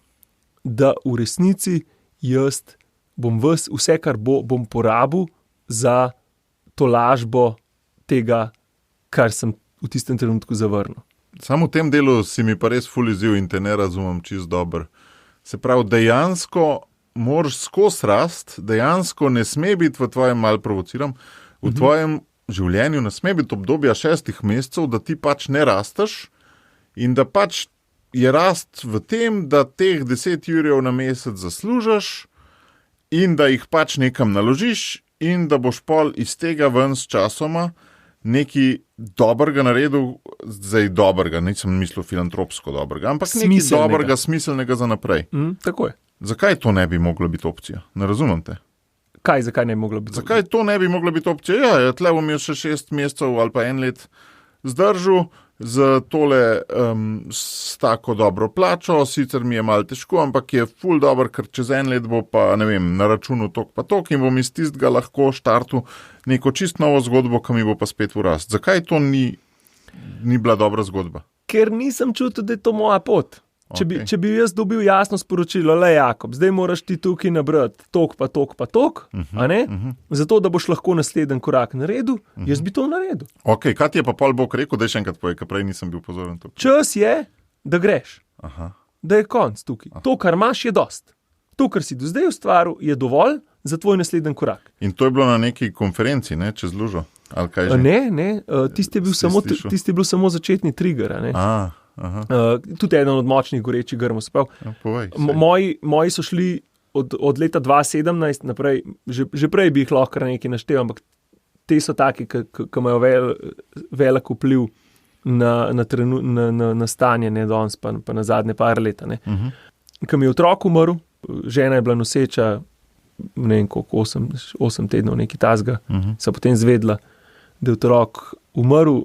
da v resnici jaz bom vse, kar bom porabil za to lažbo tega, kar sem v tistem trenutku zavrnil. Samo v tem delu si mi pa res ful izziv in te ne razumem čisto dobro. Se pravi, dejansko moraš skozi rast, dejansko ne sme biti v tvojem, malo provociram, v tvojem življenju ne sme biti obdobja 6 mesecev, da ti pač ne rasteš in da pač je rast v tem, da teh 10 € na mesec zaslužiš in da jih pač nekam naložiš in da boš pol iz tega ven s časoma nekaj dobrega naredil, zdaj dobrega, nisem mislil filantropsko dobrega, ampak nekaj dobrega, smiselnega za naprej. Tako je. Zakaj to ne bi mogla biti opcija? Ne razumem te. Zakaj ne bi mogla biti? Zakaj to ne bi mogla biti opcija? Ja, tle bom jaz še 6 mesecev ali pa 1 let zdržal z tole s tako dobro plačo, sicer mi je malo težko, ampak je ful dobro, ker čez 1 let bo pa, ne vem, na računu tok pa tok in bom iz tistega lahko štartu neko čist novo zgodbo, ki mi bo pa spet v rast. Zakaj to ni bila dobra zgodba? Ker nisem čutil, da je to moja pot. Če bi jaz dobil jasno sporočilo, le Jakob, zdaj moraš ti tukaj nabrati tok pa tok pa tok, zato da boš lahko naslednji korak naredil, jaz bi to naredil. Ok, kaj ti je pa pol Bog rekel, da je še enkrat povej, ker prej nisem bil pozoren tukaj. Čas je, da greš, da je konc tukaj. To, kar imaš, je dost. To, kar si do zdaj ustvaril, je dovolj za tvoj naslednji korak. In to je bilo na neki konferenci, čez lužo? Ali kaj že? Ne, tisti je bil samo začetni trigger. Tudi eden od močnih gorečih grmov. Moji so šli od leta 2017 naprej, že prej bi jih lahko nekaj naštel, ampak te so taki, ki imajo velik vpliv na stanje, ne danes, pa na zadnje par leta. Ko mi je otrok umrl, žena je bila noseča, ne vem koliko, 8 tednov, nekaj tasga, sem potem zvedla, da je otrok umrl,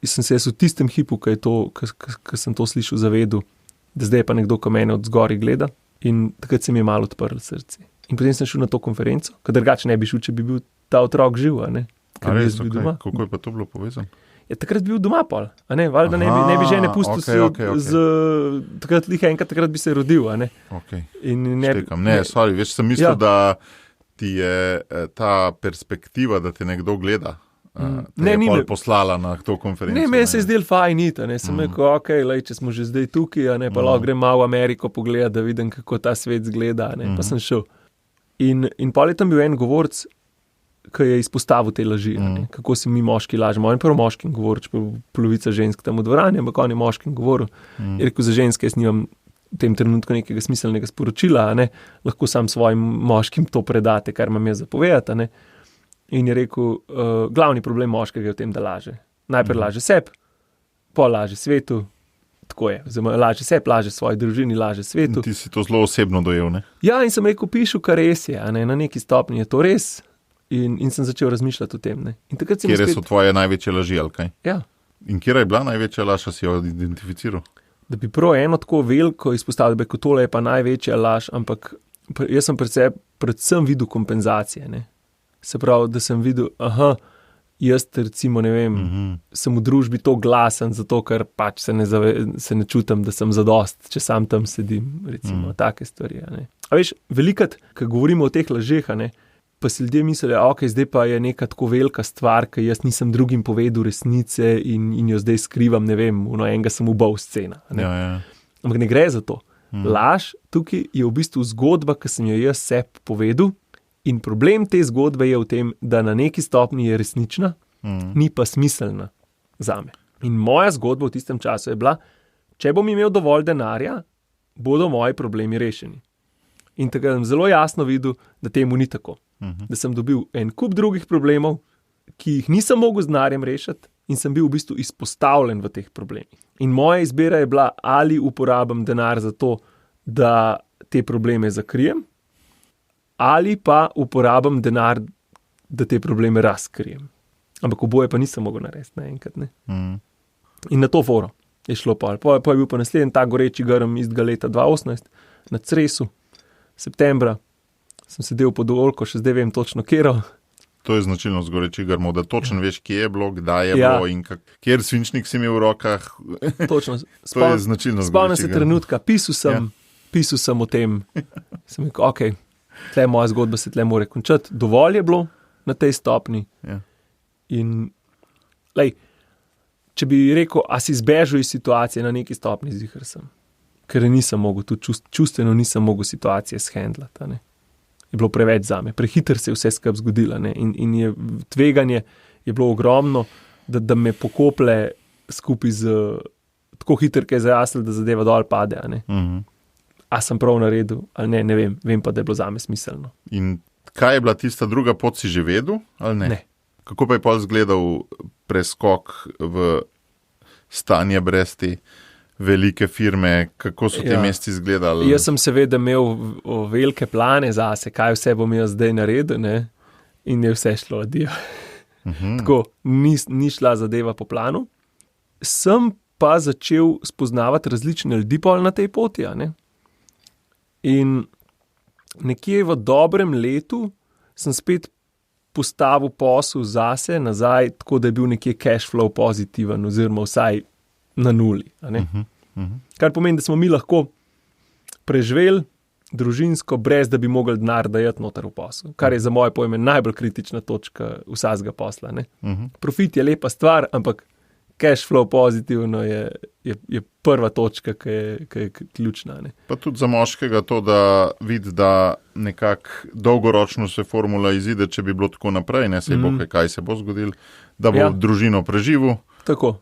in sem se v tistem hipu, ko sem to slišal, zavedel, da zdaj pa nekdo, ko mene od zgori gleda, in takrat se mi je malo odprlo srce. In potem sem šel na to konferenco, ker drugače ne bi šel, če bi bil ta otrok živ, a ne? Res, okay. Kako je pa to bilo povezano? Ja, takrat bi bil doma pol, a ne? Valjda ne bi žene pustil takrat bi se rodil, a ne? Okay. Štekam. Sorry, veš, sem mislil, da ti je ta perspektiva, da te nekdo gleda, te je pol poslala na to konferenco. Ne, meni se je zdel fajn iti, ne? Sem rekel, če smo že zdaj tukaj, a ne, pa lahko grem malo v Ameriko pogledati, da vidim, kako ta svet zgleda, ne? Pa sem šel. In pol je tam bil en govorc, ki je izpostavil te laži, kako si mi moški lažemo. On je prvo moškim govoril, če pa polovica žensk tam v dvorani, ampak on je moškim govoril. Je rekel, za ženske jaz nimam v tem trenutku nekega smiselnega sporočila, a ne, lahko sam svojim moškim to predate, kar imam jaz zapovedati, a ne. In je rekel, glavni problem moškega je v tem, da laže. Najprej laže sebi, pol laže svetu, tako je. Laže sebi, laže svoji družini, laže svetu. In ti si to zelo osebno dojel, ne? Ja, in sem rekel, pišu, kar res je, a ne, na neki stopnji je to res. In sem začel razmišljati o tem, ne. Kjere so tvoje največje laži, ali kaj? Ja. In kjera je bila največja laž, a si jo identificiral? Da bi prav eno tako veliko izpostavil, da bi tole je pa največja laž, ampak jaz sem predvsem videl kompenzacije, ne. Se pravi, da sem videl, jaz recimo, ne vem, sem v družbi to glasen, zato ker pač se ne čutim, da sem zadost, če sam tam sedim, recimo, take stvari, a ne. A veš, velikrat, ko govorimo o teh lažeh, a ne, pa si ljudje mislijo, zdaj pa je neka tako velika stvar, ki jaz nisem drugim povedal resnice in jo zdaj skrivam, ne vem, enega sem ubal scena. Ja. Ampak ne gre za to. Laž tukaj je v bistvu zgodba, ki sem jo jaz sebi povedal, in problem te zgodbe je v tem, da na neki stopni je resnična, ni pa smiselna zame. In moja zgodba v tistem času je bila, če bom imel dovolj denarja, bodo moji problemi rešeni. In takrat sem zelo jasno videl, da temu ni tako. Da sem dobil en kup drugih problemov, ki jih nisem mogel z denarjem rešiti, in sem bil v bistvu izpostavljen v teh problemih. In moja izbira je bila, ali uporabim denar za to, da te probleme zakrijem, ali pa uporabim denar, da te probleme razkrijem. Ampak oboje pa nisem mogel narediti naenkrat, ne. In na to foro je šlo pa. Pa je bil pa naslednji ta goreči grm istega leta 2018 na Cresu, septembra. Sem sedel pod oljko, še zdaj vem točno kjero. To je značilnost gorečih grmov, da točno veš, kje je bilo, kdaj je bilo in kjer svinčnik si imel v rokah. Točno. To je značilnost spomnim se trenutka, pisal sem o tem. Sem rekel, tle moja zgodba se tle mora končati. Dovolj je bilo na tej stopni. Ja. In če bi rekel, a si zbežal iz situacije na neki stopni, ziher sem. Ker nisem mogel, tudi čustveno nisem mogel situacije shendlati, ne. Je bilo preveč zame, prehiter se je vse skupaj zgodilo, ne? In je tveganje je bilo ogromno, da me pokople skupaj z tako hiter, ki je zajasnil, da zadeva dol pade, a ne. A sem prav naredil, ali ne vem pa, da je bilo zame smiselno. In kaj je bila tista druga pot, si že vedel, ali ne? Ne. Kako pa je pol izgledal preskok v stanje brez te velike firme, kako so ti meseci izgledali? Jaz sem seveda imel velike plane zase, kaj vse bom jaz zdaj naredil, ne? In je vse šlo adijo. Tako, ni šla zadeva po planu. Sem pa začel spoznavati različne ljudi pol na tej poti, a ne? In nekje v dobrem letu sem spet postavil posel zase nazaj, tako da je bil nekje cash flow pozitiven, oziroma vsaj na nuli. A ne? Kar pomeni, da smo mi lahko preživeli družinsko, brez da bi mogli denar dajati noter v posel. Kar je za moje pojme najbolj kritična točka vsakega posla. Ne? Profit je lepa stvar, ampak cash flow pozitivno je prva točka, ki je ključna. Ne? Pa tudi za moškega to, da vidi, da nekako dolgoročno se formula izide, če bi bilo tako naprej, ne sej bo kaj se bo zgodilo, da bo družino preživel. Tako.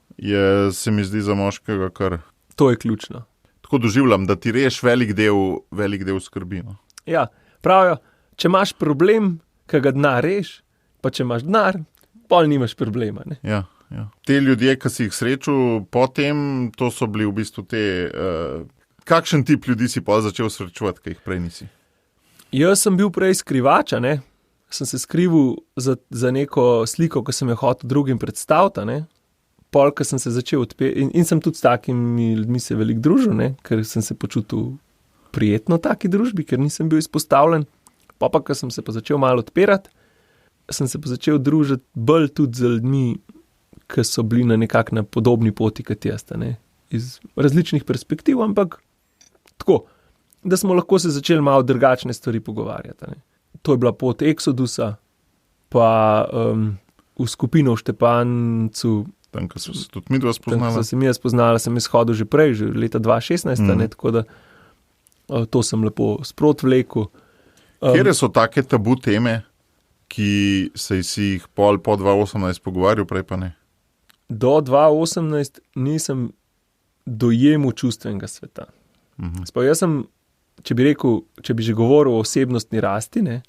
Se mi zdi za moškega kar... To je ključno. Tako doživljam, da ti reš velik del skrbi. No? Ja, pravijo, če imaš problem, ki ga denar reš, pa če imaš denar, pol nimaš problema. Ne? Ja. Te ljudje, ki si jih srečal potem, to so bili v bistvu te... kakšen tip ljudi si pa začel srečevati, ki jih prej nisi? Jaz sem bil prej skrivač, ne? Sem se skrival za neko sliko, ki sem jo hotel drugim predstaviti, ne? Pol, ko sem se začel odpirati, in sem tudi s takimi ljudmi se veliko družil, ne? Ker sem se počutil prijetno v taki družbi, ker nisem bil izpostavljen. Pa, ko sem se pa začel malo odpirati, sem se pa začel družiti bolj tudi z ljudmi, ki so bili na podobni poti kot jaz, ne? Iz različnih perspektiv, ampak tako, da smo lahko se začeli malo drugačne stvari pogovarjati. Ne? To je bila pot Exodusa, pa v skupino v Štepancu. Tam, ko so se tudi midva spoznala. Tam, ko sem jaz spoznala, sem izhodil že prej, že leta 2016, ne? Tako da to sem lepo sprot vlekel. Kjere so take tabu teme, ki se si jih po 2018 pogovarjal, prej pa ne? Do 2018 nisem dojemal čustvenega sveta. Jaz sem, če bi že govoril o osebnostni rasti, ne,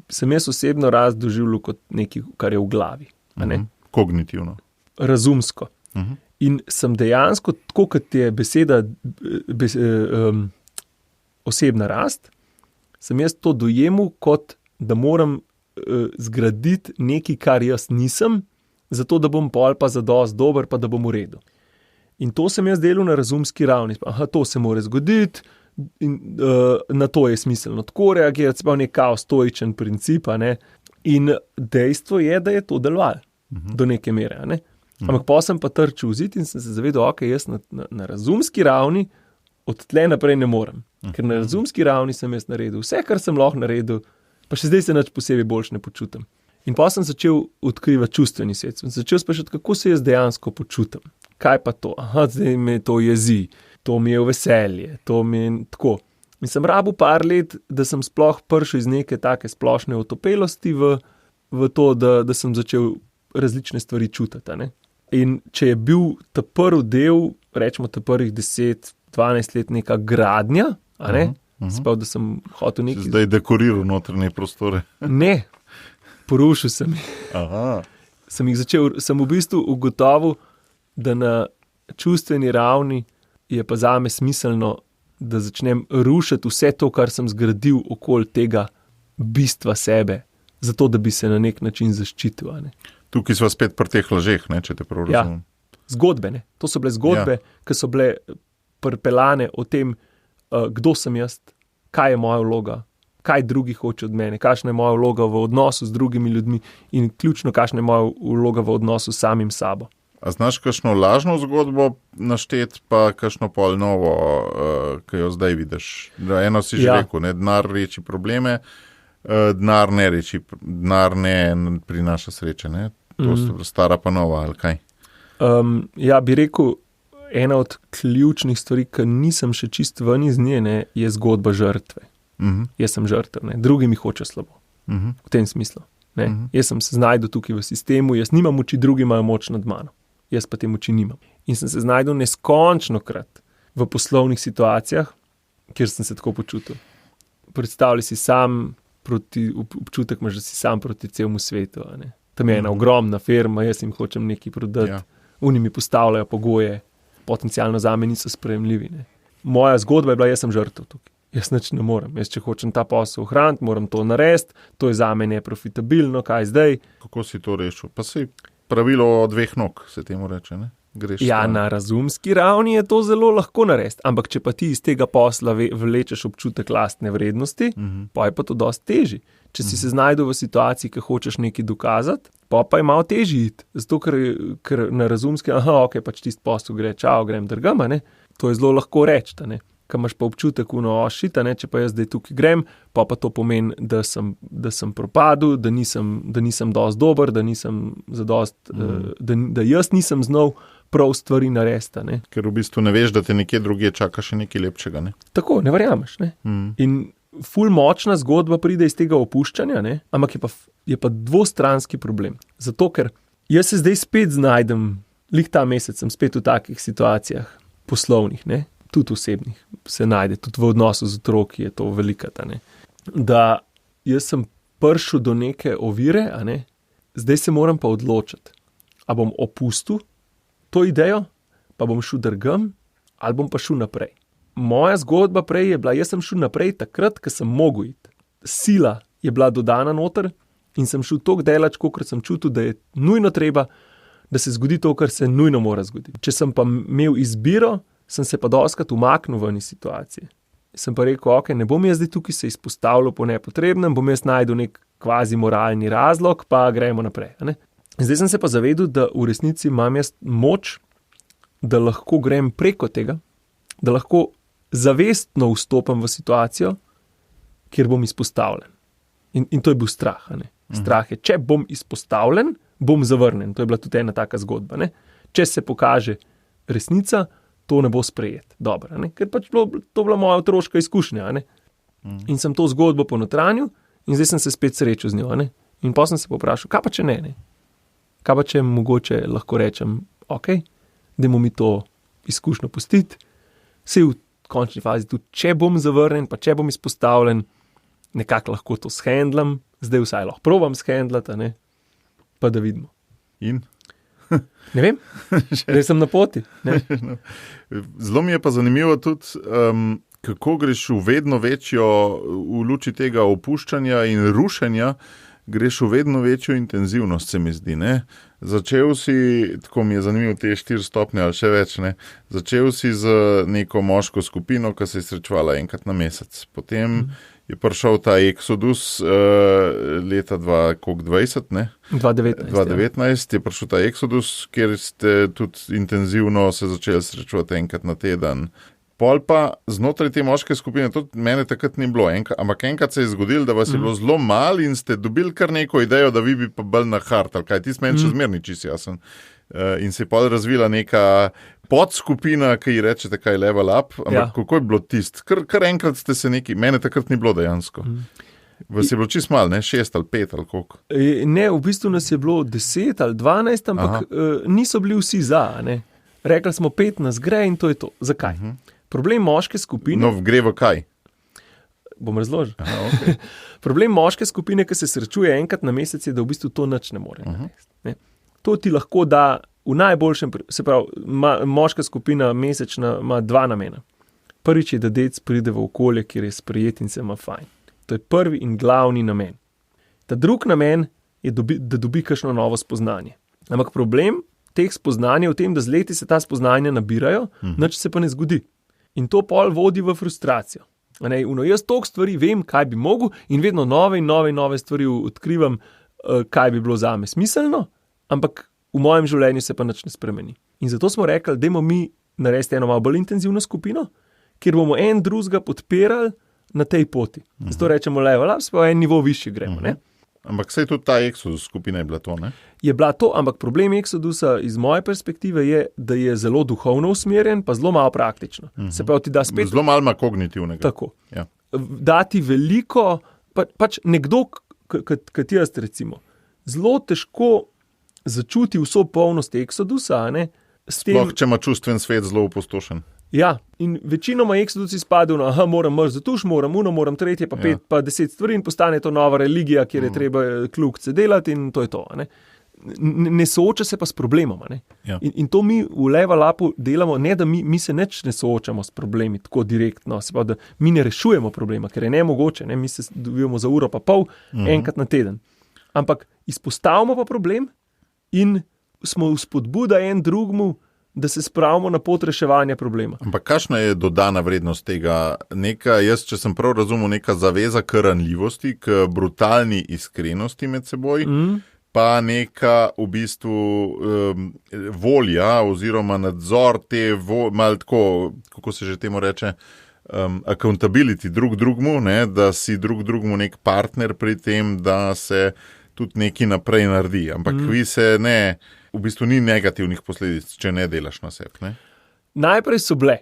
sem jaz osebno rast doživljal kot nekaj, kar je v glavi. Ne? Kognitivno. Razumsko. In sem dejansko, tako kot je beseda osebna rast, sem jaz to dojemal kot, da moram zgraditi nekaj, kar jaz nisem, zato da bom pol pa zadosti dober, pa da bom v redu. In to sem jaz delal na razumski ravni. To se mora zgoditi in na to je smiselno tako reagirati, pa nek stoičen princip. Ne? In dejstvo je, da je to delovalo do neke mere. Ne? Ampak pa sem pa trčil v zid in sem se zavedal, ok, jaz na razumski ravni od tle naprej ne morem. Ker na razumski ravni sem jaz naredil vse, kar sem lahko naredil, pa še zdaj se nič posebej boljš ne počutim. In pa sem začel odkrivati čustveni svet. Sem začel sprašati, kako se jaz dejansko počutim. Kaj pa to? Zdaj me to jezi, to mi je v veselje, to mi je tako. In sem rabil par let, da sem sploh prišel iz neke take splošne otopelosti v to, da sem začel različne stvari čutiti. Ne? In če je bil ta prvi del, rečemo ta prvih 10-12 let neka gradnja, sprav, da sem hotel nekaj... Zdaj dekoriral notranje prostore. Ne. Porušil sem jih. Sem v bistvu ugotovil, da na čustveni ravni je pa zame smiselno, da začnem rušiti vse to, kar sem zgradil okoli tega bistva sebe, zato da bi se na nek način zaščitil. Ne? Tukaj smo spet pri teh lažeh, ne, če te prav razumem. Zgodbe, ne. To so bile zgodbe, ki so bile pripeljane o tem, kdo sem jaz, kaj je moja vloga, kaj drugi hoče od mene, kakšna je moja vloga v odnosu z drugimi ljudmi in ključno, kakšna je moja vloga v odnosu s samim sabo. A znaš kakšno lažno zgodbo naštet, pa kakšno pol novo, ki jo zdaj vidiš? Eno si že rekel, ne, denar reči probleme, denar ne prinaša sreče, ne? To so stara pa nova, ali kaj? Bi rekel, ena od ključnih stvari, ki nisem še čist ven iz nje, ne, je zgodba žrtve. Jaz sem žrtev, ne. Drugi mi hoče slabo. V tem smislu. Ne. Jaz sem se znajdel tukaj v sistemu, jaz nimam moči, drugi imajo moč nad mano. Jaz pa te moči nimam. In sem se znajdel neskončnokrat v poslovnih situacijah, kjer sem se tako počutil. Predstavljaj si sam občutek imaš, da si sam proti celemu svetu. Ne. Tam je ena ogromna firma, jaz jim hočem nekaj prodati, oni mi postavljajo pogoje, potencialno zame niso sprejemljivi. Ne. Moja zgodba je bila, jaz sem žrtev tukaj. Jaz nič ne morem. Jaz, če hočem ta posel ohraniti, moram to narediti, to je zame neprofitabilno, kaj zdaj? Kako si to rešil? Pa si pravilo o 2 nog, se temu reče, ne? Greš na razumski ravni je to zelo lahko narediti, ampak če pa ti iz tega posla vlečeš občutek lastne vrednosti, pa je pa to dosti težji. Če si se znajdel v situaciji, ki hočeš nekaj dokazati, pa je malo težji iti. Zato, ker na razumski, ok, pač tisti posel gre, čao, grem drgama, ne? To je zelo lahko reči, ne? Ko imaš pa občutek, če pa jaz zdaj tukaj grem, pa to pomeni, da sem propadel, da nisem dosti dober, da nisem zadosti, da jaz nisem znal prav stvari narediti. Ne? Ker v bistvu ne veš, da te nekje drugje čaka še nekaj lepšega. Ne? Tako, ne verjameš. Ne? In ful močna zgodba pride iz tega opuščanja, ne? Ampak je pa dvostranski problem. Zato, ker jaz se zdaj spet znajdem, lih ta mesec sem spet v takih situacijah poslovnih, ne? Tudi osebnih se najde, tudi v odnosu z otroki je to velika, da jaz sem prišel do neke ovire, zdaj se moram pa odločiti, a bom opustil to idejo, pa bom šel drugam, ali bom pa šel naprej. Moja zgodba prej je bila, jaz sem šel naprej takrat, ko sem mogel iti. Sila je bila dodana noter in sem šel toliko delač, kolikor sem čutil, da je nujno treba, da se zgodi to, kar se nujno mora zgoditi. Če sem pa imel izbiro, sem se pa dostikrat umaknil ven iz situacije. Sem pa rekel, ok, ne bom jaz zdaj tukaj se izpostavljal po nepotrebnem, bom jaz najdel nek kvazi moralni razlog, pa gremo naprej. Zdaj sem se pa zavedel, da v resnici imam jaz moč, da lahko grem preko tega, da lahko zavestno vstopam v situacijo, kjer bom izpostavljen. In to je bil strah. Strah je, če bom izpostavljen, bom zavrnjen. To je bila tudi ena taka zgodba. Če se pokaže resnica, to ne bo sprejet. Dobro, ker pač to bila moja otroška izkušnja. In sem to zgodbo ponotranil in zdaj sem se spet srečal z njo. In potem sem se povprašal, kaj pa če ne? Kaj pa če mogoče lahko rečem, ok, dajmo mi to izkušnjo pustiti. Saj v končni fazi tudi, če bom zavrnjen, pa če bom izpostavljen, nekako lahko to shendlam, zdaj vsaj lahko probam shendlati, pa da vidimo. In? Ne vem, zdaj sem na poti. Zelo mi je pa zanimivo tudi, kako greš v vedno večjo, v luči tega opuščanja in rušenja, greš v vedno večjo intenzivnost, se mi zdi. Začel si, tako mi je zanimivo, te 4 stopnje ali še več, začel si z neko moško skupino, ki se je srečevala enkrat na mesec. Potem je prišel ta Exodus leta 2020, 2019 je prišel ta Exodus, kjer ste tudi intenzivno se začeli srečevati enkrat na teden. Pol pa znotraj te moške skupine, tudi mene takrat ni bilo, ampak enkrat se je zgodilo, da vas je bilo zelo malo in ste dobili kar neko idejo, da vi bi pa bolj na hard, ali kaj, ti s meni še zmerni čisto jasen. In se je pol razvila neka podskupina, ki ji rečete kaj level up, ampak kako je bilo tist? Kar enkrat ste se neki, mene takrat ni bilo dejansko. Vas je bilo čisto malo, 6 ali 5 ali koliko? Ne, v bistvu nas je bilo 10 ali 12, ampak niso bili vsi za. Rekli smo 5 nas gre in to je to. Zakaj? Problem moške skupine... No, gre v kaj? Bom razložil. Okay. Problem moške skupine, ki se srečuje enkrat na mesec, je, da v bistvu to nič ne more narediti. To ti lahko da v najboljšem... Se pravi, moška skupina mesečna ima 2 namena. Prvič je, da dec pride v okolje, kjer je sprejet in se ima fajn. To je prvi in glavni namen. Ta drug namen je, da dobi kakšno novo spoznanje. Ampak problem teh spoznanj je v tem, da z leti se ta spoznanja nabirajo, nič se pa ne zgodi. In to pol vodi v frustracijo. Jaz toliko stvari vem, kaj bi mogel in vedno nove stvari odkrivam, kaj bi bilo zame smiselno, ampak v mojem življenju se pa nič ne spremeni. In zato smo rekli, dajmo mi narediti eno malo bolj intenzivno skupino, kjer bomo en drugega podpirali na tej poti. Zato rečemo level up, pa en nivo višji gremo. Ampak saj tudi ta Exodus skupina je bila to, Je bila to, ampak problem Exodusa iz moje perspektive je, da je zelo duhovno usmerjen, pa zelo malo praktično. Se pravi, ti da spet... Zelo malo ima kognitivnega. Tako. Ja. Dati veliko, pač nekdo, kot jaz recimo, zelo težko začuti vso polnost Exodusa, Sploh, če ima čustven svet zelo opustošen. Ja, in večinoma Exodus izpade, moram mrz zatuš, moram tretje, pa 5, pa 10 stvari in postane to nova religija, kjer je treba kljukce delati in to je to. Ne sooča se pa s problemom. In to mi v level upu delamo, ne da mi se neč ne soočamo s problemi tako direktno, se pa da mi ne rešujemo problema, ker je nemogoče, mi se dobivamo za uro pa pol, enkrat na teden. Ampak izpostavimo pa problem in smo vzpodbuda en drugmu, da se spravimo na pot reševanja problema. Ampak kakšna je dodana vrednost tega? Jaz, če sem prav razumel, neka zaveza k ranljivosti, k brutalni iskrenosti med seboj, pa neka v bistvu volja oziroma nadzor te, malo tako, kako se že temu reče, accountability drugmu, da si drugmu nek partner pri tem, da se tudi nekaj naprej naredi. Ampak vi se v bistvu ni negativnih posledic, če ne delaš na sebi. Najprej so bile.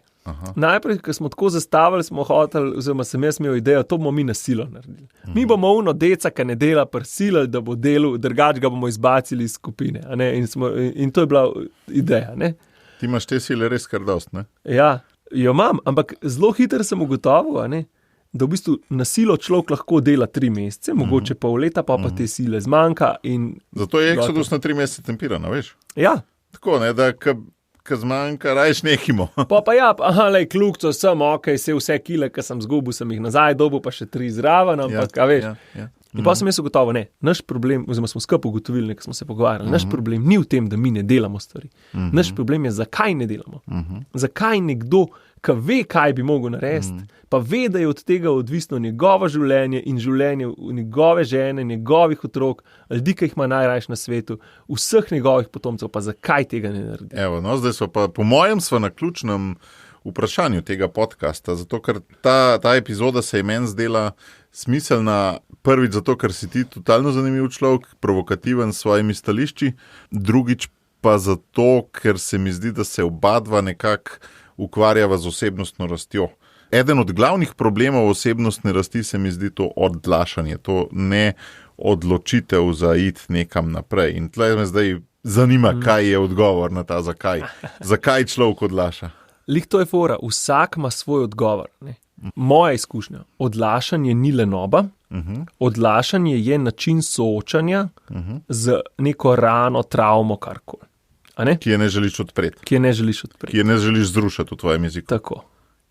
Najprej, ko smo tako zastavili, smo hoteli, oziroma sem jaz imel idejo, to bomo mi na silo naredili. Mi bomo ono deca, ki ne dela, prisilili, da bo delal, drugače ga bomo izbacili iz skupine. In to je bila ideja. Ti imaš te sile res kar dost, Ja, jo imam, ampak zelo hitro sem ugotovil, da v bistvu na silo človek lahko dela 3 mesece, mogoče pol leta, pa te sile zmanjka. Zato je Exodus na 3 mesece tempiran, veš? Ja. Tako, ne, da ko zmanjka, rajš nehimo. Pa ja, kljukco sem, vse kile, ki sem zgubil, sem jih nazaj dobil, pa še 3 zraven, ampak, veš. Ja. In pa sem jaz ugotovil, ne, naš problem, oziroma smo skupaj ugotovili, ko smo se pogovarjali, naš problem ni v tem, da mi ne delamo stvari. Naš problem je, zakaj ne delamo. Zakaj nekdo, ki ve, kaj bi mogel narediti, pa ve, da je od tega odvisno njegovo življenje in življenje njegove žene, njegovih otrok, ljudi, ki jih ima najrajši na svetu, vseh njegovih potomcev, pa zakaj tega ne naredi. Evo, no, zdaj smo pa, po mojem, smo na ključnem vprašanju tega podcasta, zato ker ta epizoda se je meni zdela smiselna, prvič zato, ker si ti totalno zanimiv človek, provokativen s svojimi stališči, drugič pa zato, ker se mi zdi, da se obadva nekako ukvarjava z osebnostno rastjo. Eden od glavnih problemov osebnostne rasti se mi zdi to odlašanje, to ne odločitev za iti nekam naprej. In tle me zdaj zanima, kaj je odgovor na ta zakaj. Zakaj človek odlaša? Lih to je fora, vsak ima svoj odgovor. Ne? Moja izkušnja, odlašanje ni lenoba, odlašanje je način soočanja z neko rano, travmo, karkoli. Ki je ne želiš odpreti. Ki je ne želiš odpreti. Ki je ne želiš zrušiti v tvojem jeziku. Tako.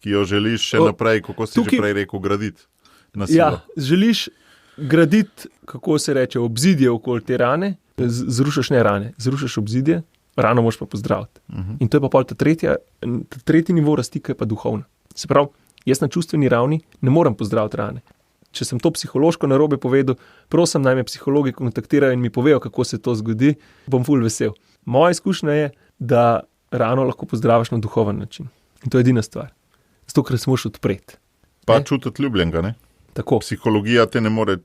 Ki jo želiš še naprej, kako si že prej rekel, graditi na silo. Ja, želiš graditi, kako se reče, obzidje okoli te rane, zrušaš ne rane, zrušaš obzidje, rano moraš pa pozdraviti. In to je pa pol ta tretji nivo rasti, ki je pa duhovna. Se pravi, jaz na čustveni ravni ne morem pozdraviti rane. Če sem to psihološko narobe povedal, prosim, naj me psihologi kontaktirajo in mi povejo, kako se to zgodi, bom ful vesel. Moja izkušnja je, da rano lahko pozdraviš na duhoven način. In to je edina stvar. Zato, ker se moraš odpreti. Pa čutiti ljubljenega, ne? Tako. Psihologija te ne more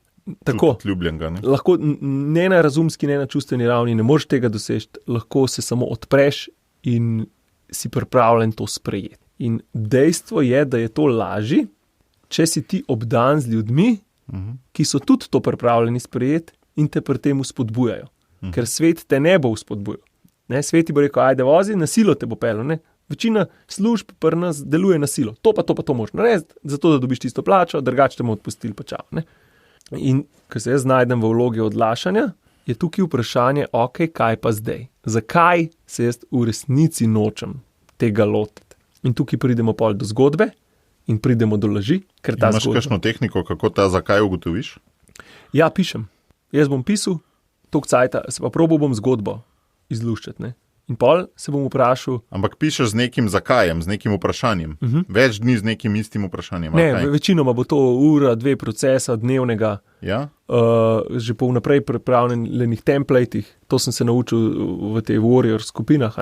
čutiti ljubljenega, ne? Lahko ne na razumski, ne na čustveni ravni, ne moreš tega doseči, lahko se samo odpreš in si pripravljen to sprejeti. In dejstvo je, da je to lažje, če si ti obdan z ljudmi, ki so tudi to pripravljeni sprejeti in te pri tem spodbujajo. Ker svet te ne bo spodbujal. Svet ti bo rekel, ajde vozi, na silo te bo pelil. Večina služb pri nas deluje na silo. To moraš narediti, zato da dobiš tisto plačo, drugače te bomo odpustili pa čau. In ko se jaz znajdem v vlogi odlašanja, je tukaj vprašanje, kaj pa zdaj? Zakaj se jaz v resnici nočem tega lotiti? In tukaj pridemo pol do zgodbe in pridemo do laži. Imaš kakšno tehniko, kako ta zakaj ugotoviš? Ja, pišem. Jaz bom pisal, toliko cajta, se pa probal bom zgodbo izluščati. In pol se bom vprašal... Ampak pišeš z nekim zakajem, z nekim vprašanjem. Več dni z nekim istim vprašanjem. Ne, večinoma bo to ura, 2 procesa dnevnega. Ja? Že po vnaprej pripravljenih templatih. To sem se naučil v tej warrior skupinah,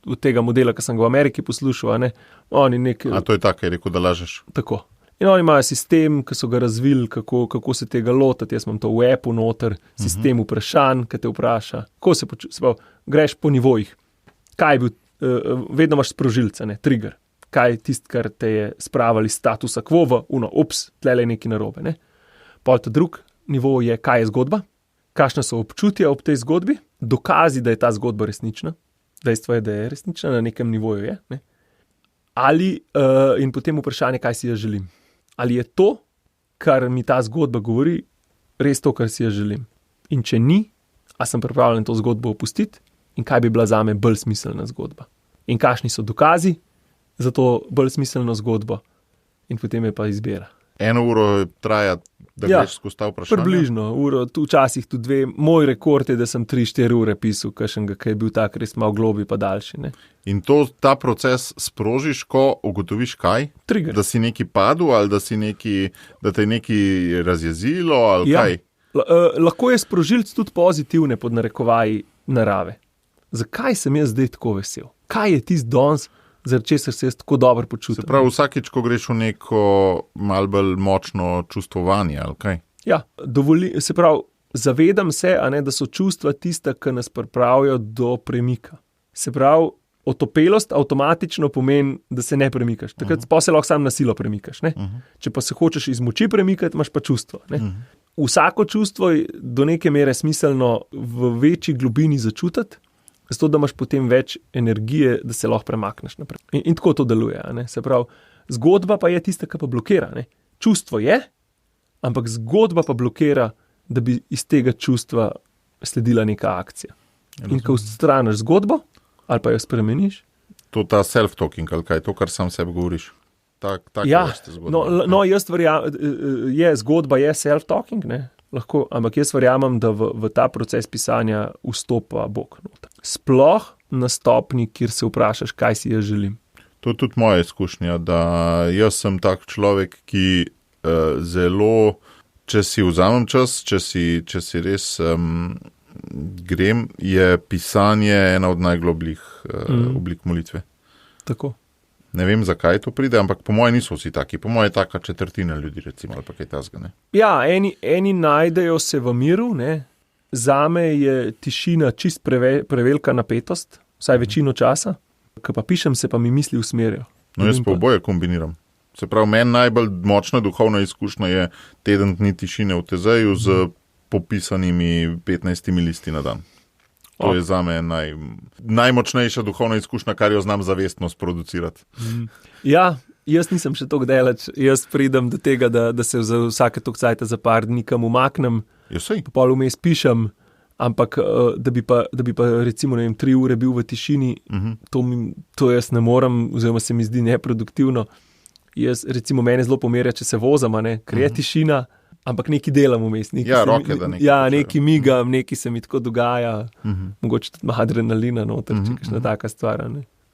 od tega modela, ki sem ga v Ameriki poslušal. A to je tako, je rekel, da lažeš. Tako. In oni imajo sistem, ki so ga razvili, kako se tega lotiti. Jaz imam to v appu noter, sistem vprašanj, ki te vpraša. Kako se počutiš? Greš po nivojih. Kaj je bil, vedno imaš sprožilce, trigger. Kaj je tisto, kar te je spravili statusa quo v tlele je nekaj narobe. Pol ta drug nivo je, kaj je zgodba, kakšna so občutja ob tej zgodbi, dokazi, da je ta zgodba resnična. Dejstvo je, da je resnična, na nekem nivoju je. In potem vprašanje, kaj si jaz želim. Ali je to, kar mi ta zgodba govori, res to, kar si jaz želim? In če ni, a sem pripravljen to zgodbo opustiti in kaj bi bila zame bolj smiselna zgodba? In kakšni so dokazi za to bolj smiselno zgodbo? In potem je pa izbira. 1 uro traja, da greš skozi ta vprašanja? Približno, uro, včasih tudi 2. Moj rekord je, da sem 3-4 ure pisal, kakšnega, ki je bil tak res malo globi pa daljši. In ta proces sprožiš, ko ugotoviš kaj? Trigger. Da si neki padel ali da te je neki razjezilo ali kaj? Lahko je sprožilc tudi pozitivne pod narekovaji narave. Zakaj sem jaz zdaj tako vesel? Kaj je tisti danes, zaradi česar se jaz tako dobro počutim? Se pravi, vsakič, ko greš v neko malo bolj močno čustvovanje, ali kaj? Ja, se pravi, zavedam se, da so čustva tista, ki nas pripravijo do premika. Se pravi, otopelost avtomatično pomeni, da se ne premikaš. Takrat pa se lahko sam na silo premikaš. Če pa se hočeš iz moči premikati, imaš pa čustvo. Vsako čustvo je do neke mere smiselno v večji globini začutiti zato da imaš potem več energije, da se lahko premakneš naprej. In tako to deluje. Se pravi, zgodba pa je tista, ki pa blokira. Ne? Čustvo je, ampak zgodba pa blokira, da bi iz tega čustva sledila neka akcija. In ko odstraniš zgodbo, ali pa jo spremeniš. To ta self-talking, ali kaj, to, kar sam sebi govoriš. Ja, jaz verjamem, zgodba je self-talking, ne? Lahko, ampak jaz verjamem, da v ta proces pisanja vstopa Bog noter. Sploh na stopni, kjer se vprašaš, kaj si jaz želim. To je tudi moja izkušnja, da jaz sem tak človek, ki zelo, če si vzamem čas, če si res grem, je pisanje ena od najglobljih oblik molitve. Tako. Ne vem, zakaj to pride, ampak po moje niso vsi taki. Po moje je taka četrtina ljudi, recimo, ali pa kaj tasga, ne. Ja, eni najdejo se v miru, ne. Zame je tišina čist prevelika napetost, vsaj večino časa. Ko pa pišem, se pa mi misli usmerijo. No, jaz pa oboje kombiniram. Se pravi, meni najbolj močna duhovna izkušnja je teden dni tišine v Tezeju z popisanimi 15 listi na dan. To je zame najmočnejša duhovna izkušnja, kar jo znam zavestno sproducirati. Ja, jaz nisem še toliko daleč. Jaz pridem do tega, da se za vsake toliko cajta za par dni kam umaknem, pol vmes pišem, ampak da bi pa recimo 3 ure bil v tišini, to jaz ne morem, oziroma se mi zdi neproduktivno. Jaz recimo mene zelo pomerja, če se vozam, ker je tišina, ampak nekaj delam vmes. Nekaj migam, nekaj se mi tako dogaja, mogoče tudi ima adrenalina noter, če kakšna taka stvar.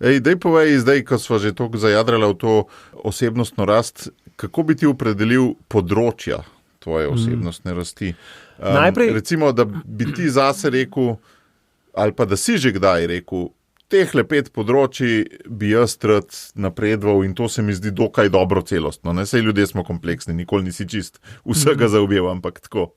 Daj povej zdaj, ko sva že toliko zajadrala v to osebnostno rast, kako bi ti opredelil področja tvoje osebnostne rasti? Najprej, recimo, da bi ti zase rekel, ali pa da si že kdaj rekel, tehle 5 področji bi jaz rad napredoval in to se mi zdi dokaj dobro celostno. Ne? Saj ljudje smo kompleksni, nikoli nisi čist vsega zaobjel, ampak tako.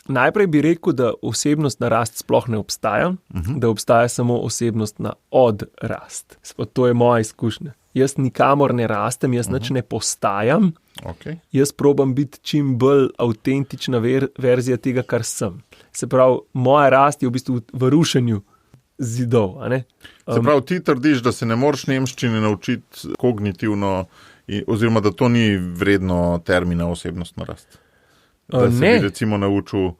Najprej bi rekel, da osebnostna rast sploh ne obstaja, da obstaja samo osebnostna odrast. To je moja izkušnja. Jaz nikamor ne rastem, jaz nič ne postajam. Okay. Jaz probam biti čim bolj avtentična verzija tega, kar sem. Se pravi, moja rast je v bistvu v rušenju zidov. Se pravi, ti trdiš, da se ne moreš nemščine naučiti kognitivno, oziroma da to ni vredno termina osebnostna rast. Da se bi recimo naučil.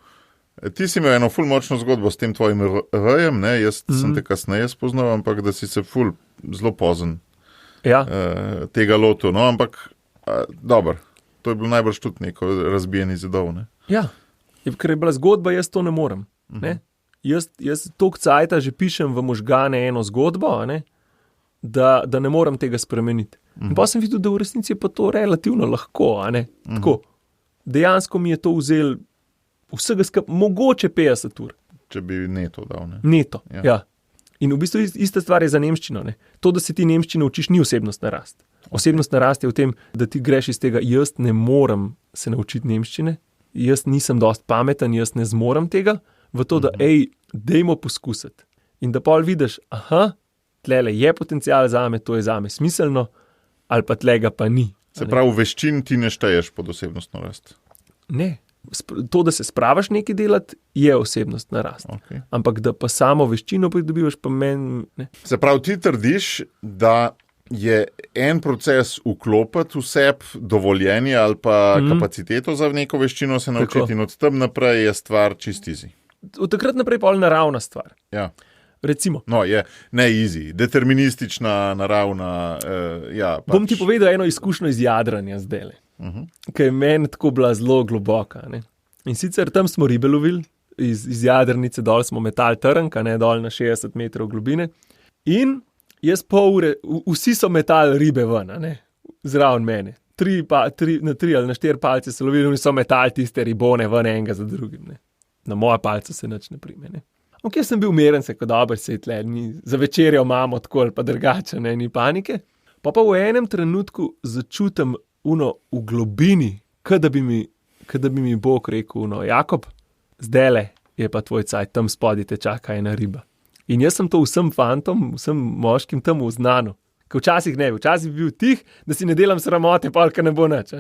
Ti si imel eno ful močno zgodbo s tem tvojim R-jem, jaz sem te kasneje spoznal, ampak da si se ful zelo pozen tega lotil. No, ampak dobro, to je bilo najbrž tudi neko razbijeni zidov. Ne? Ja, ker je bila zgodba, jaz to ne morem. Ne? Jaz toliko cajta že pišem v možgane eno zgodbo, da ne morem tega spremeniti. In pa sem videl, da v resnici je pa to relativno lahko. Tako. Dejansko mi je to vzel vsega mogoče 50 ur. Če bi neto dal. Ne? Neto, ja. In v bistvu ista stvar je za nemščino. To, da se ti nemščino učiš, ni osebnostna rast. Osebnostna rast je v tem, da ti greš iz tega, jaz ne morem se naučiti nemščine, jaz nisem dosti pameten, jaz ne zmorem tega, v to, da dajmo poskusiti. In da pol vidiš, tlele je potencial zame, to je zame smiselno, ali pa tlega pa ni. Se pravi, veščin ti ne šteješ pod osebnostno rast? Ne. To, da se spravaš nekaj delati, je osebnostna rast. Okay. Ampak da pa samo veščino pridobivaš, pa meni ne. Se pravi, ti trdiš, da je en proces vklopiti v sebi dovoljenje ali pa kapaciteto za neko veščino se naučiti in od tam naprej je stvar čist easy. Od takrat naprej pa je naravna stvar. Ja. Recimo. No, je ne easy, deterministična, naravna. Bom ti povedal eno izkušnjo iz jadranja zdajle, ki je meni tako bila zelo globoka. In sicer tam smo ribe lovili, iz jadrnice dol smo metali trnk, dol na 60 metrov globine. In jaz pol ure, vsi so metali ribe ven, zraven mene. 3 ali na 4 palce so lovili in so metali tiste ribone ven enega za drugim. Na moja palca se nič ne prime. Ok, sem bil umeren, se kot dober se je tle, za večerjo imamo tako ali pa drugače, ni panike. Pa v enem trenutku začutim v globini, kada bi mi Bog rekel, Jakob, zdajle je pa tvoj cajt, tam spodaj te čaka ena riba. In jaz sem to vsem fantom, vsem moškim tam uznano. Ker včasih bi bil tih, da si ne delam sramote, pa ne bo nič.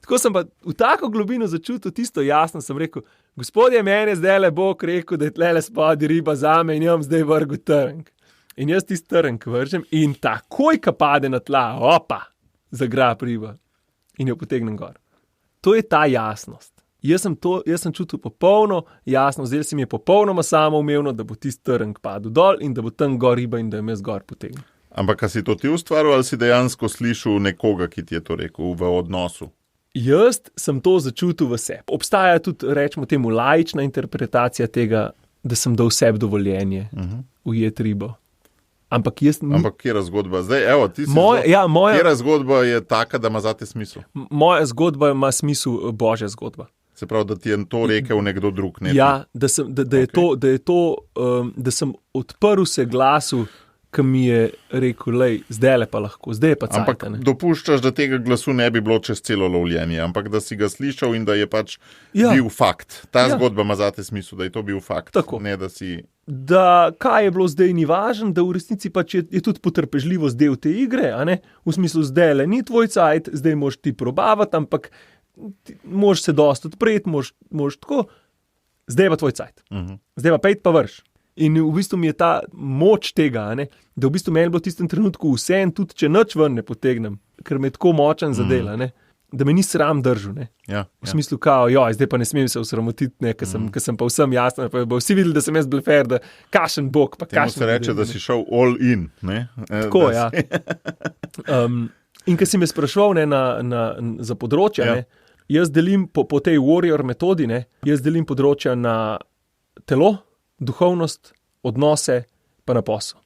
Tako sem pa v tako globino začutil tisto jasno, sem rekel, Gospodje, meni je zdaj le Bog rekel, da je tlele spadi riba zame in jim zdaj vrgu trnk. In jaz tisti trnk vržem in takoj, ko pade na tla, opa, zagrab riba in jo potegnem gor. To je ta jasnost. Jaz sem čutil popolno jasno, zdaj se mi je popolnoma samoumevno, da bo tisti trnk padel dol in da bo tam gor riba in da jo jaz gor potegnem. Ampak, a si to ti ustvaril ali si dejansko slišal nekoga, ki ti je to rekel v odnosu? Jaz sem to začutil v sebi. Obstaja tudi, rečemo temu, laična interpretacija tega, da sem dal sebi dovoljenje ujeti ribo. Ampak kjera zgodba? Zdaj, evo, ti si kjera zgodba je taka, da ima zate smisel? Moja zgodba ima smisel božja zgodba. Se pravi, da ti je to rekel nekdo drug, ne? Ja, da sem odprl se glasu, ki mi je rekel, lej, zdaj pa lahko, zdaj je pa cajt. Ampak dopuščaš, da tega glasu ne bi bilo čez celo lovljenje, ampak da si ga slišal in da je pač bil fakt. Ta zgodba ima zate smisel, da je to bil fakt. Tako. Ne, da si... Da kaj je bilo zdaj ni važno, da v resnici pač je tudi potrpežljivost del te igre, a ne? V smislu, zdaj le ni tvoj cajt, zdaj moraš ti probavati, ampak moraš se dosti odpreti, moraš tako, zdaj pa tvoj cajt. Zdaj pa pejt pa vrš. In v bistvu mi je ta moč tega, a ne? Da v bistvu meni bilo v tistem trenutku vse in tudi če nič ven ne potegnem, ker me je tako močen zadel, a ne? Da me ni sram držal, ne? Ja, v smislu kao, zdaj pa ne smem se osramotiti, ne, ker sem pa vsem jasno, pa bo vsi videli, da sem jaz blefer, da kašen bog, pa kašen. Temu se reče, da si šel all in, ne? Tako, ja. In ker si me spraševal, ne, za področja, ne, jaz delim po tej warrior metodi, ne, jaz delim področja na telo, duhovnost, odnose, pa na posel.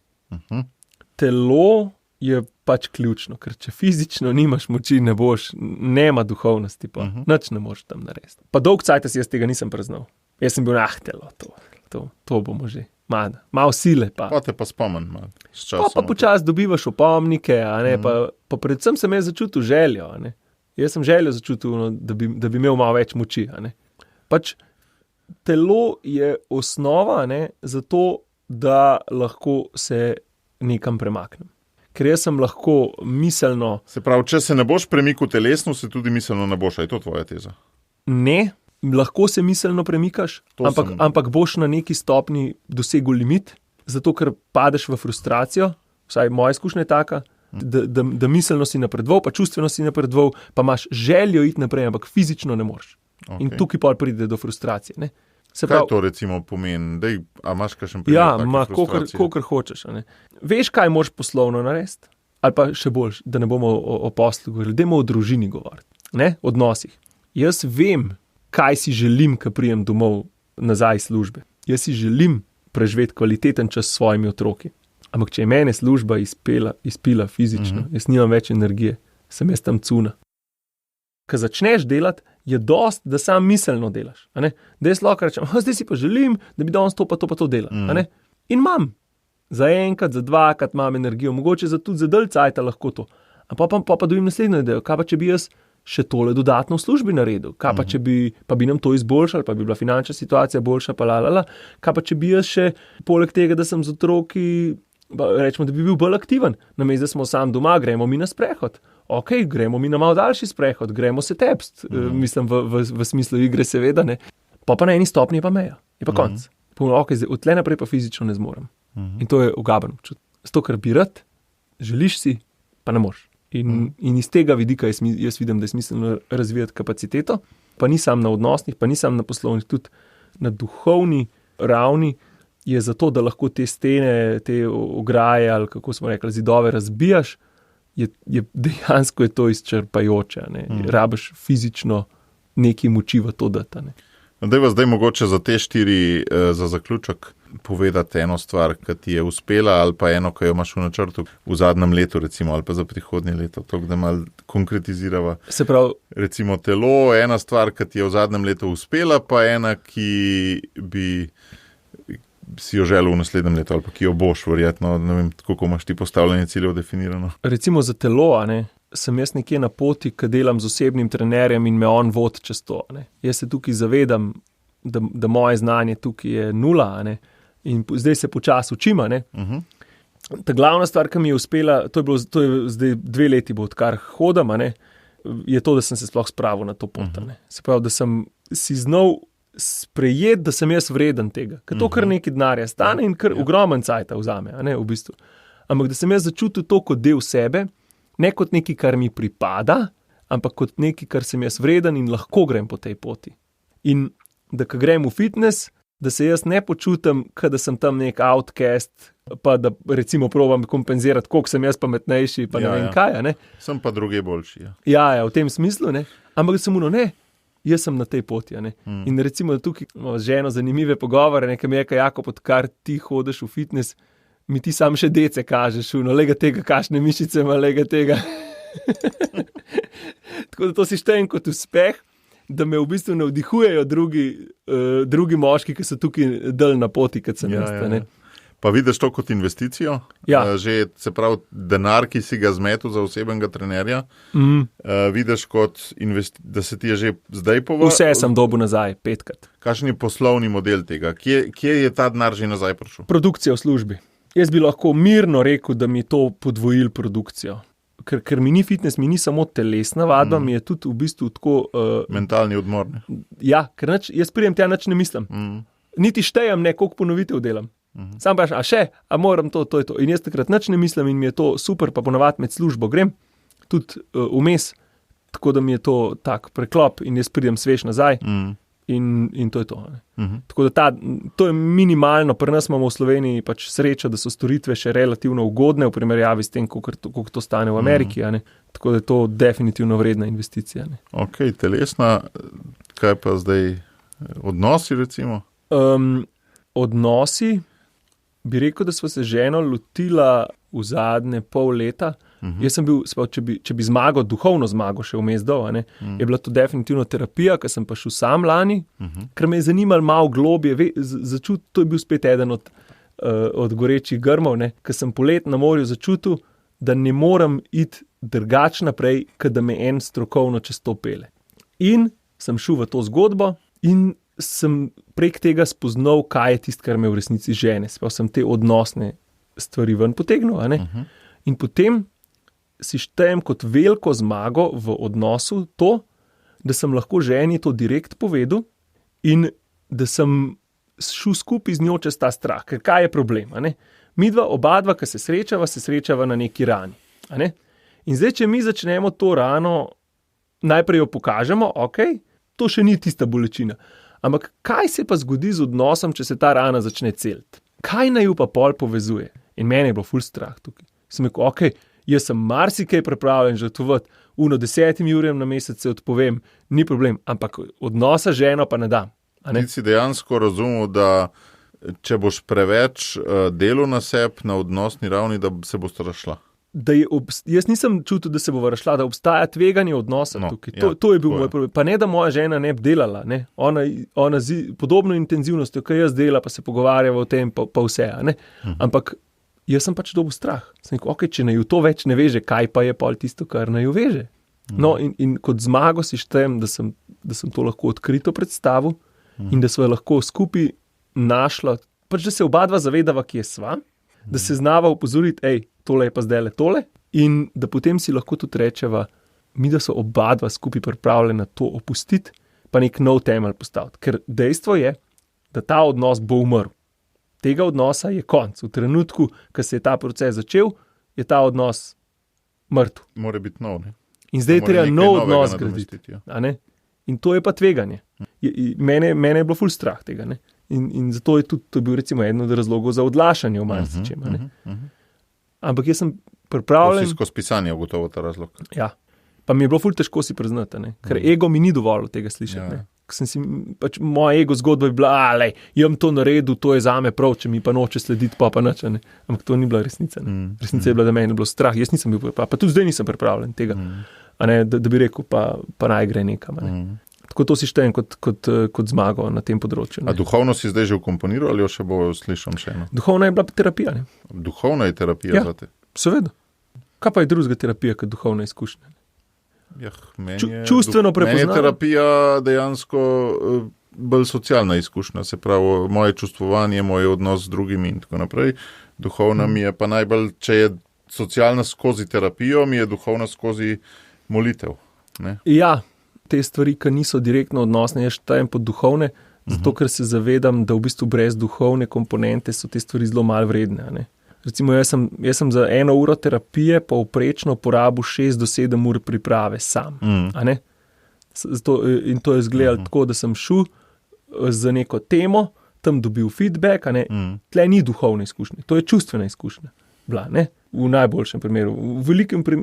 Telo je pač ključno, ker če fizično nimaš moči, nema duhovnosti, pa nič ne moreš tam narediti. Pa dolg cajt jaz tega nisem preznal. Jaz sem bil telo, to bomo že. Malo sile pa. Pa te pa spomen malo. Pa počas dobivaš opomnike, a ne, pa predvsem sem jaz začutil željo, a ne. Jaz sem željo začutil, no, da bi imel malo več moči, a ne. Pač telo je osnova, ne, zato, da lahko se nekam premaknem. Ker jaz sem lahko miselno... Se pravi, če se ne boš premikal telesno, se tudi miselno ne boš, je to tvoja teza? Ne, lahko se miselno premikaš, ampak boš na neki stopni dosegel limit, zato ker padeš v frustracijo, vsaj moja izkušnja je taka, da miselno si napredoval, pa čustveno si napredoval, pa imaš željo iti naprej, ampak fizično ne moreš. Okay. In tukaj pa pride do frustracije. Ne? Kaj to recimo pomeni? A imaš kakšen primer take frustracije? Kolikor hočeš. Ne? Veš, kaj moraš poslovno narediti? Ali pa še bolj, da ne bomo o poslu govorili, dajmo o družini govoriti, ne? Odnosih. Jaz vem, kaj si želim, ko prijem domov nazaj iz službe. Jaz si želim preživeti kvaliteten čas s svojimi otroki. Ampak če je mene služba izpila fizično, jaz nimam več energije, sem jaz tam cuna. Ko začneš delati, je dost, da sam miselno delaš. A ne? Da jaz lahko rečem, zdaj si pa želim, da bi danes to pa to dela. A ne? In imam. Za enkrat, za dvakrat imam energijo, mogoče tudi za dalj cajta lahko to. Pa dobim naslednjo idejo, kaj pa če bi jaz še tole dodatno v službi naredil, kaj pa če bi nam to izboljšali, pa bi bila finančna situacija boljša, kaj pa če bi jaz še, poleg tega, da sem z otroki, rečemo, da bi bil bolj aktiven, namesto da smo sam doma, gremo mi na sprehod. Ok, gremo mi na malo daljši sprehod, gremo se tepst, mislim v smislu igre seveda, ne. Pa na eni stopnji je pa meja, je pa konc. Ok, zdaj, od tle naprej pa fizično ne zmorem. In to je ugaben občutek. Zato, ker bi rad, želiš si, pa ne moreš. In iz tega vidika jaz vidim, da je smiselno razvijati kapaciteto, pa ni sam na odnosnih, pa ni sam na poslovnih, tudi na duhovni ravni je zato, da lahko te stene, te ograje ali kako smo rekli, zidove razbijaš, dejansko je to izčrpajoče. Rabiš fizično nekaj moči v to dati. Dajva zdaj mogoče za te 4 za zaključek povedati eno stvar, ki ti je uspela, ali pa eno, ki jo imaš v načrtu v zadnjem letu, recimo, ali pa za prihodnje leto, to, da malo konkretizirava. Se pravi, recimo telo, ena stvar, ki ti je v zadnjem letu uspela, pa ena, ki bi si jo želel v naslednjem letu, ali pa ki jo boš verjetno, ne vem, kako imaš ti postavljanje ciljev definirano. Recimo za telo, sem jaz nekje na poti, ki delam z osebnim trenerjem in me on vodi čez to. Jaz se tukaj zavedam, da moje znanje tukaj je nula, in zdaj se počasi učim. Ta glavna stvar, ki mi je uspela, to je zdaj 2 leti, odkar hodim, je to, da sem se sploh spravil na to pot. Se pravi, da sem si znal sprejeti, da sem jaz vreden tega, ker to kar nekaj denarja stane in kar ogromen cajta vzame, a ne, v bistvu. Ampak da sem jaz začutil to kot del sebe, ne kot nekaj, kar mi pripada, ampak kot nekaj, kar sem jaz vreden in lahko grem po tej poti. In da ko grem v fitness, da se jaz ne počutim, da sem tam nek outcast, pa da recimo probam kompenzirati, koliko sem jaz pametnejši, pa ne vem kaj, ne. Sem pa druge boljši, ja. Ja, v tem smislu, ne. Ampak da sem ne, jaz sem na tej poti, ne. In recimo tukaj imamo z ženo zanimive pogovore, nekaj mi je, Jakob, odkar ti hodiš v fitness, mi ti sam še dece kažeš, lega tega, kakšne mišice ima, lega tega. Tako da to si štejem kot uspeh, da me v bistvu navdihujejo drugi moški, ki so tukaj del na poti, kot sem jaz. Ne? Pa vidiš to kot investicijo? Ja. Že se pravi denar, ki si ga zmetil za osebnega trenerja, vidiš kot da se ti je že zdaj povrnil? Vse sem dobil nazaj, 5-krat. Kakšen je poslovni model tega? Kje je ta denar že nazaj prišel? Produkcija v službi. Jaz bi lahko mirno rekel, da mi je to podvojil produkcijo. Ker mi ni fitness, mi ni samo telesna vadba, mi je tudi v bistvu tako... mentalni odmor. Ja, ker jaz prijem tja nič ne mislim. Niti štejem koliko ponovitev delam. Sam pa a moram to je to. In jaz takrat nič ne mislim in mi je to super, pa ponavadi med službo grem, tudi vmes, tako da mi je to tak preklop in jaz prijem svež nazaj. In to je to. Tako da to je minimalno, pri nas imamo v Sloveniji pač srečo, da so storitve še relativno ugodne v primerjavi s tem, koliko to stane v Ameriki. Tako da je to definitivno vredna investicija. Ok, telesna, kaj pa zdaj odnosi recimo? Odnosi, bi rekel, da sva se ženo lotila v zadnje pol leta. Jaz sem bil, če bi zmagal, duhovno zmagal še vmes dol, je bila to definitivno terapija, ker sem pa šel sam lani, ker me je zanimalo malo globje, začutil, to je bil spet eden od gorečih grmov, ker sem polet na morju začutil, da ne morem iti drugače naprej, ker da me en strokovno čez to pele. In sem šel v to zgodbo in sem prek tega spoznal, kaj je tisto, kar me v resnici žene. Sploh sem te odnosne stvari ven potegnil, In potem si štejem kot veliko zmago v odnosu to, da sem lahko ženi to direkt povedal in da sem šel skupaj z njo čez ta strah. Ker kaj je problem? Midva, obadva, ki se srečava na neki rani. In zdaj, če mi začnemo to rano, najprej jo pokažemo, to še ni tista bolečina. Ampak kaj se pa zgodi z odnosom, če se ta rana začne celiti? Kaj naj jo pa pol povezuje? In meni je bilo ful strah tukaj. Sem rekel, jaz sem marsikaj pripravljen žrtvovati, 10 urjem na mesec se odpovem, ni problem, ampak odnosa z ženo pa ne dam. Ti si dejansko razumel, da če boš preveč delal na sebi, na odnosni ravni, da se boš razšla. Jaz nisem čutil, da se bo razšla, da obstaja tveganje odnosa tukaj. To je bil moj problem. Pa ne, da moja žena ne bi delala. Ona podobno intenzivnostjo, kot jaz dela, pa se pogovarjava o tem, pa vse. Ampak jaz sem pač dobil strah. Sem rekel, če naju to več ne veže, kaj pa je pol tisto, kar naju veže. No, in kot zmago si štejem, da sem to lahko odkrito predstavil in da sva lahko skupaj našla, pač da se obadva zavedava, kje sva, da se znava opozoriti, tole je pa zdaj tole, in da potem si lahko tudi rečeva, mi da so obadva skupaj pripravljena to opustiti, pa nek nov temelj postaviti. Ker dejstvo je, da ta odnos bo umrl. Tega odnosa je konc. V trenutku, ko se je ta proces začel, je ta odnos mrtev. Mora biti nov, ne? In zdaj je treba nov odnos graditi. In to je pa tveganje. Mene je bilo ful strah tega. In zato je tudi to bil recimo eden od razlogov za odlašanje v marsičem. Ampak jaz sem pripravljen... Skozi pisanje je gotovo ta razlog. Ja. Pa mi je bilo ful težko si priznati, ker ego mi ni dovolj tega slišati. Pač moja ego zgodba je bila, jem to naredil, to je zame prav, če mi pa noče slediti, pa nič. Ampak to ni bila resnica. Resnica je bila, da meni je bilo strah. Jaz nisem bil pripravljen, pa tudi zdaj nisem pripravljen tega. Da bi rekel, pa naj gre nekam. Tako to si štejem kot zmago na tem področju. A duhovno si zdaj že vkomponiral ali jo še bo slišam še eno? Duhovna je bila terapija. Duhovna je terapija za te? Seveda. Kaj pa je drugega terapija kot duhovna izkušnja? Čustveno prepoznavanje. Meni je terapija dejansko bolj socialna izkušnja, se pravi moje čustvovanje, moj odnos z drugimi in tako naprej. Duhovna mi je pa najbolj, če je socialna skozi terapijo, mi je duhovna skozi molitev. Ne? Ja, te stvari, ki niso direktno odnosne, jaz štejem pod duhovne, Zato, ker se zavedam, da v bistvu brez duhovne komponente so te stvari zelo malo vredne. Ne? Recimo, jaz sem za 1 uro terapije povprečno porabil 6 do 7 ur priprave sam. A ne? In to je izgledalo tako, da sem šel za neko temo, tam dobil feedback, a ne? Tle ni duhovne izkušnje, to je čustvena izkušnja. Bila, ne? V najboljšem primeru.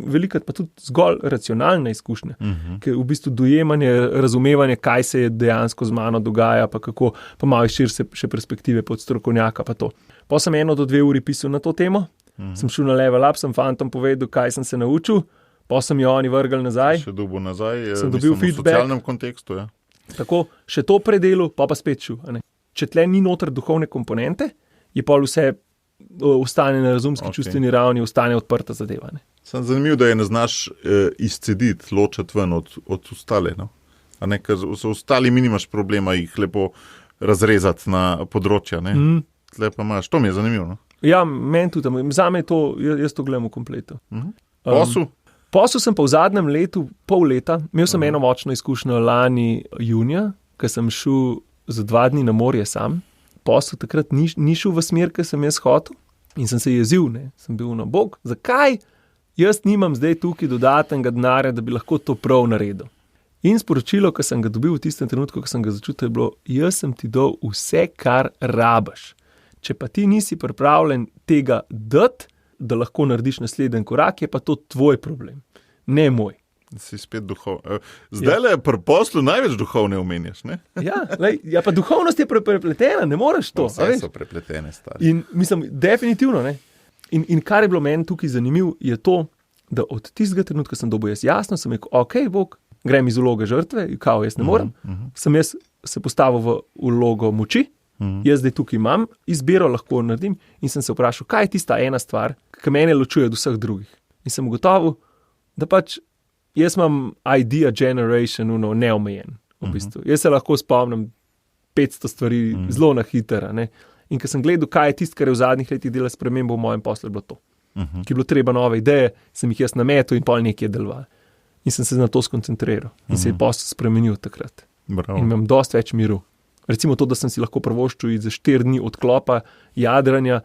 Velikrat pa tudi zgolj racionalna izkušnja, ker v bistvu dojemanje, razumevanje, kaj se je dejansko z mano dogaja, pa kako, pa malo širše še perspektive pod strokovnjaka, pa to. Pa sem 1 do 2 uri pisal na to temo, sem šel na level up, sem fantom povedal, kaj sem se naučil, pa sem jo oni vrgli nazaj. Še dobil nazaj, sem dobil feedback. V socialnem kontekstu, ja. Tako, še to predelal, pa spet šel. Če tle ni noter duhovne komponente, je pa vse ostane na razumski čustveni ravni, ostane odprta zadeva. Sem zanimiv, da je ne znaš izcediti, ločiti ven od ostale. No? A ne, ker so ostali nimaš problema jih lepo razrezati na področja. Tle pa imaš, to mi je zanimivo. No? Ja, meni tudi, zame je to, jaz to gledam v kompletu. Posel? Posel sem pa v zadnjem letu, pol leta, imel sem eno močno izkušnjo lani junija, ko sem šel za 2 dni na morje sam. Posel takrat ni šel v smer, ki sem jaz hotel in sem se jezil, sem bil na bog. Zakaj jaz nimam zdaj tukaj dodatnega denarja, da bi lahko to prav naredil? In sporočilo, ki sem ga dobil v tistem trenutku, ko sem ga začutil, je bilo, jaz sem ti dal vse, kar rabiš. Če pa ti nisi pripravljen tega dati, da lahko narediš naslednji korak, je pa to tvoj problem, ne moj. Si spet duhovni. Zdaj le pri poslu največ duhovne omenjaš, ne? Ja, pa duhovnost je prepletena, ne moreš to. Vse so prepletene, stari. In mislim, definitivno, ne. In kar je bilo meni tukaj zanimivo, je to, da od tistega trenutka sem dobil jaz jasno, sem rekel, ok, Bog, grem iz vloge žrtve, kao jaz ne morem, sem jaz se postavil v vlogo moči, jaz zdaj tukaj imam, izbiro lahko naredim in sem se vprašal, kaj je tista ena stvar, ki mene ločuje od vseh drugih. In sem ugotovil, da pač jaz imam idea generation, neomejen. V bistvu. Jaz se lahko spomnim 500 stvari zelo na hitro. In ko sem gledal, kaj je tisto, kar je v zadnjih letih delalo spremembo v mojem poslu, je bilo to. Ki je bilo treba nove ideje, sem jih jaz nametal in pol nekaj deloval. In sem se na to skoncentriral. In se je posel spremenil takrat. Bravo. In imam dosti več miru. Recimo to, da sem si lahko privoščil za 4 dni odklopa, jadranja,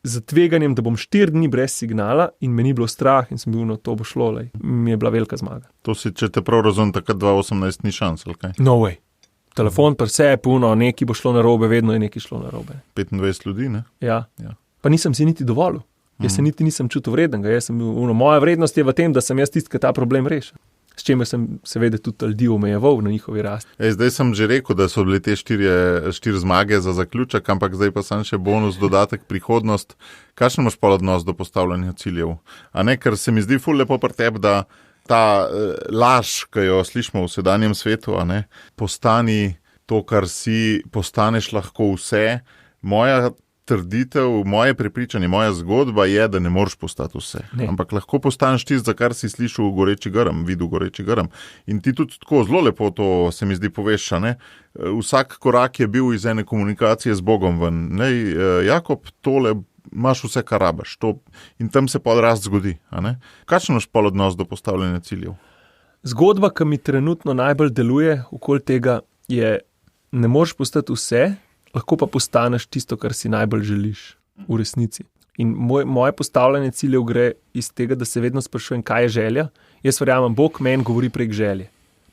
z tveganjem, da bom 4 dni brez signala in me ni bilo strah in sem bil, to bo šlo, mi je bila velika zmaga. To si, če te prav razumem, takrat 2018 ni šans, ali kaj? No way. Telefon pri sebi, puno, nekaj bo šlo narobe, vedno je nekaj šlo narobe. 25 ljudi, ne? Ja. Pa nisem si niti dovolil. Jaz se niti nisem čutil vrednega. Moja vrednost je v tem, da sem jaz tisti, ki ta problem reši. S čimer sem seveda tudi ljudi omejeval na njihovi rasti. Zdaj sem že rekel, da so bile te 4 zmage za zaključek, ampak zdaj pa sem še bonus, dodatek, prihodnost. Kakšen imaš pa odnos do postavljanja ciljev? A ne, ker se mi zdi ful lepo pri tebi, da ta laž, ki jo slišimo v sedanjem svetu, a ne, postani to, kar si, postaneš lahko vse. Moja trditev, moje prepričanje, moja zgodba je, da ne moreš postati vse. Ne. Ampak lahko postaneš tisto, za kar si slišal v Goreči grm, videl Goreči grm. In ti tudi tako zelo lepo to se mi zdi poveš, ne? Vsak korak je bil iz ene komunikacije z Bogom ven. Jakob, tole imaš vse, kar rabiš. In tam se pa rast zgodi. Kakšen imaš pa odnos do postavljanja ciljev? Zgodba, ki mi trenutno najbolj deluje okoli tega, je, ne moreš postati vse, lahko pa postaneš tisto, kar si najbolj želiš v resnici. In moje postavljanje ciljev gre iz tega, da se vedno sprašujem, kaj je želja. Jaz verjamem, Bog meni govori prek želje.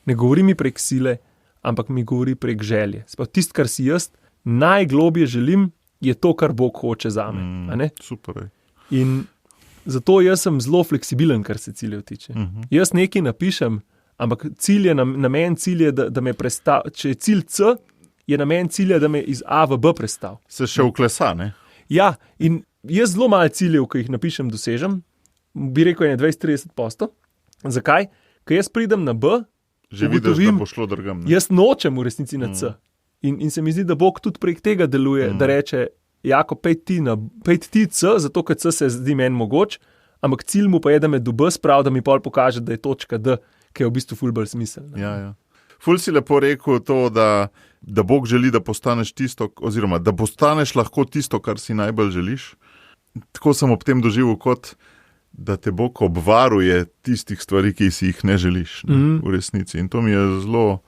Ne govori mi prek sile, ampak mi govori prek želje. Tisto, kar si jaz najglobje želim, je to, kar Bog hoče zame. Super. In zato jaz sem zelo fleksibilen, kar se ciljev tiče. Jaz nekaj napišem, ampak namen cilj je, da me prestavi. Če je cilj C, je namen cilja, da me iz A v B prestav. Se še vklesa, ne? Ja, in jaz zelo malo ciljev, ki jih napišem, dosežem, bi rekel, je 20-30%. Zakaj? Ker jaz pridem na B, že vidiš, da bo šlo drugam. Jaz nočem v resnici na C. In se mi zdi, da Bog tudi prek tega deluje, da reče, Jako, pejt ti C, zato ker C se zdi meni mogoč, ampak cilj mu pa je, da me do B sprav, da mi pol pokaže, da je točka D, ki je v bistvu ful bolj smiselna. Ja. Ful si lepo rekel to, da Bog želi, da postaneš tisto, oziroma da postaneš lahko tisto, kar si najbolj želiš. Tako sem ob tem doživel, kot da te Bog obvaruje tistih stvari, ki si jih ne želiš v resnici. In to mi je zelo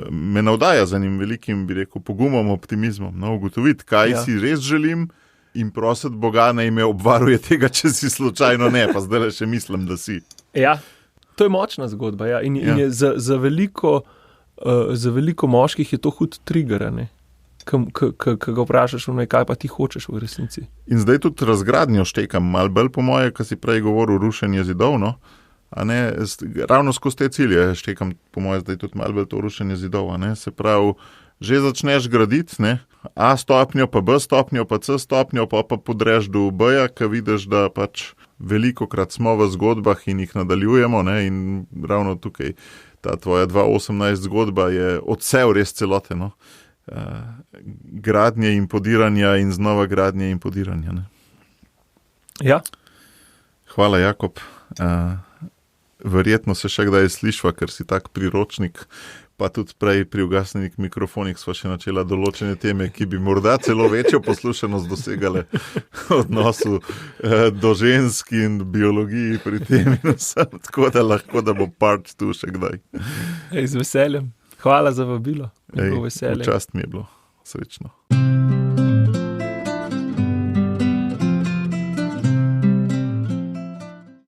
me navdaja z enim velikim, bi rekel, pogumom, optimizmom, no, ugotoviti, kaj si res želim in prositi Boga, naj me obvaruje tega, če si slučajno ne, pa zdaj še mislim, da si. Ja, to je močna zgodba, ja. In je za veliko moških je to hud trigger, ne? Ko ga vprašaš, kaj pa ti hočeš v resnici. In zdaj tudi razgradnjo štekam, malo bolj po moje, ko si prej govoril, rušenje zidov, no? A ne, ravno skozi te cilje štekam, po moje, zdaj tudi malo bolj to rušenje zidov, a ne? Se pravi, že začneš graditi, ne? A stopnjo, pa B stopnjo, pa C stopnjo, pa podreš do B-ja, ko vidiš, da pač velikokrat smo v zgodbah in jih nadaljujemo, ne? In ravno tukaj ta tvoja 2018 zgodba je odsev res celote, no? Gradnje in podiranja in znova gradnje in podiranja. Ne? Ja. Hvala, Jakob. Verjetno se še kdaj slišva, ker si tak priročnik, pa tudi prej pri ugasnenih mikrofonih sva še načela določene teme, ki bi morda celo večjo poslušanost dosegale odnosu do žensk in biologiji pri tem in vsem, tako da lahko, da bo part 2 še kdaj. Z veseljem. Hvala za vabilo. V čast mi je bilo. Srečno.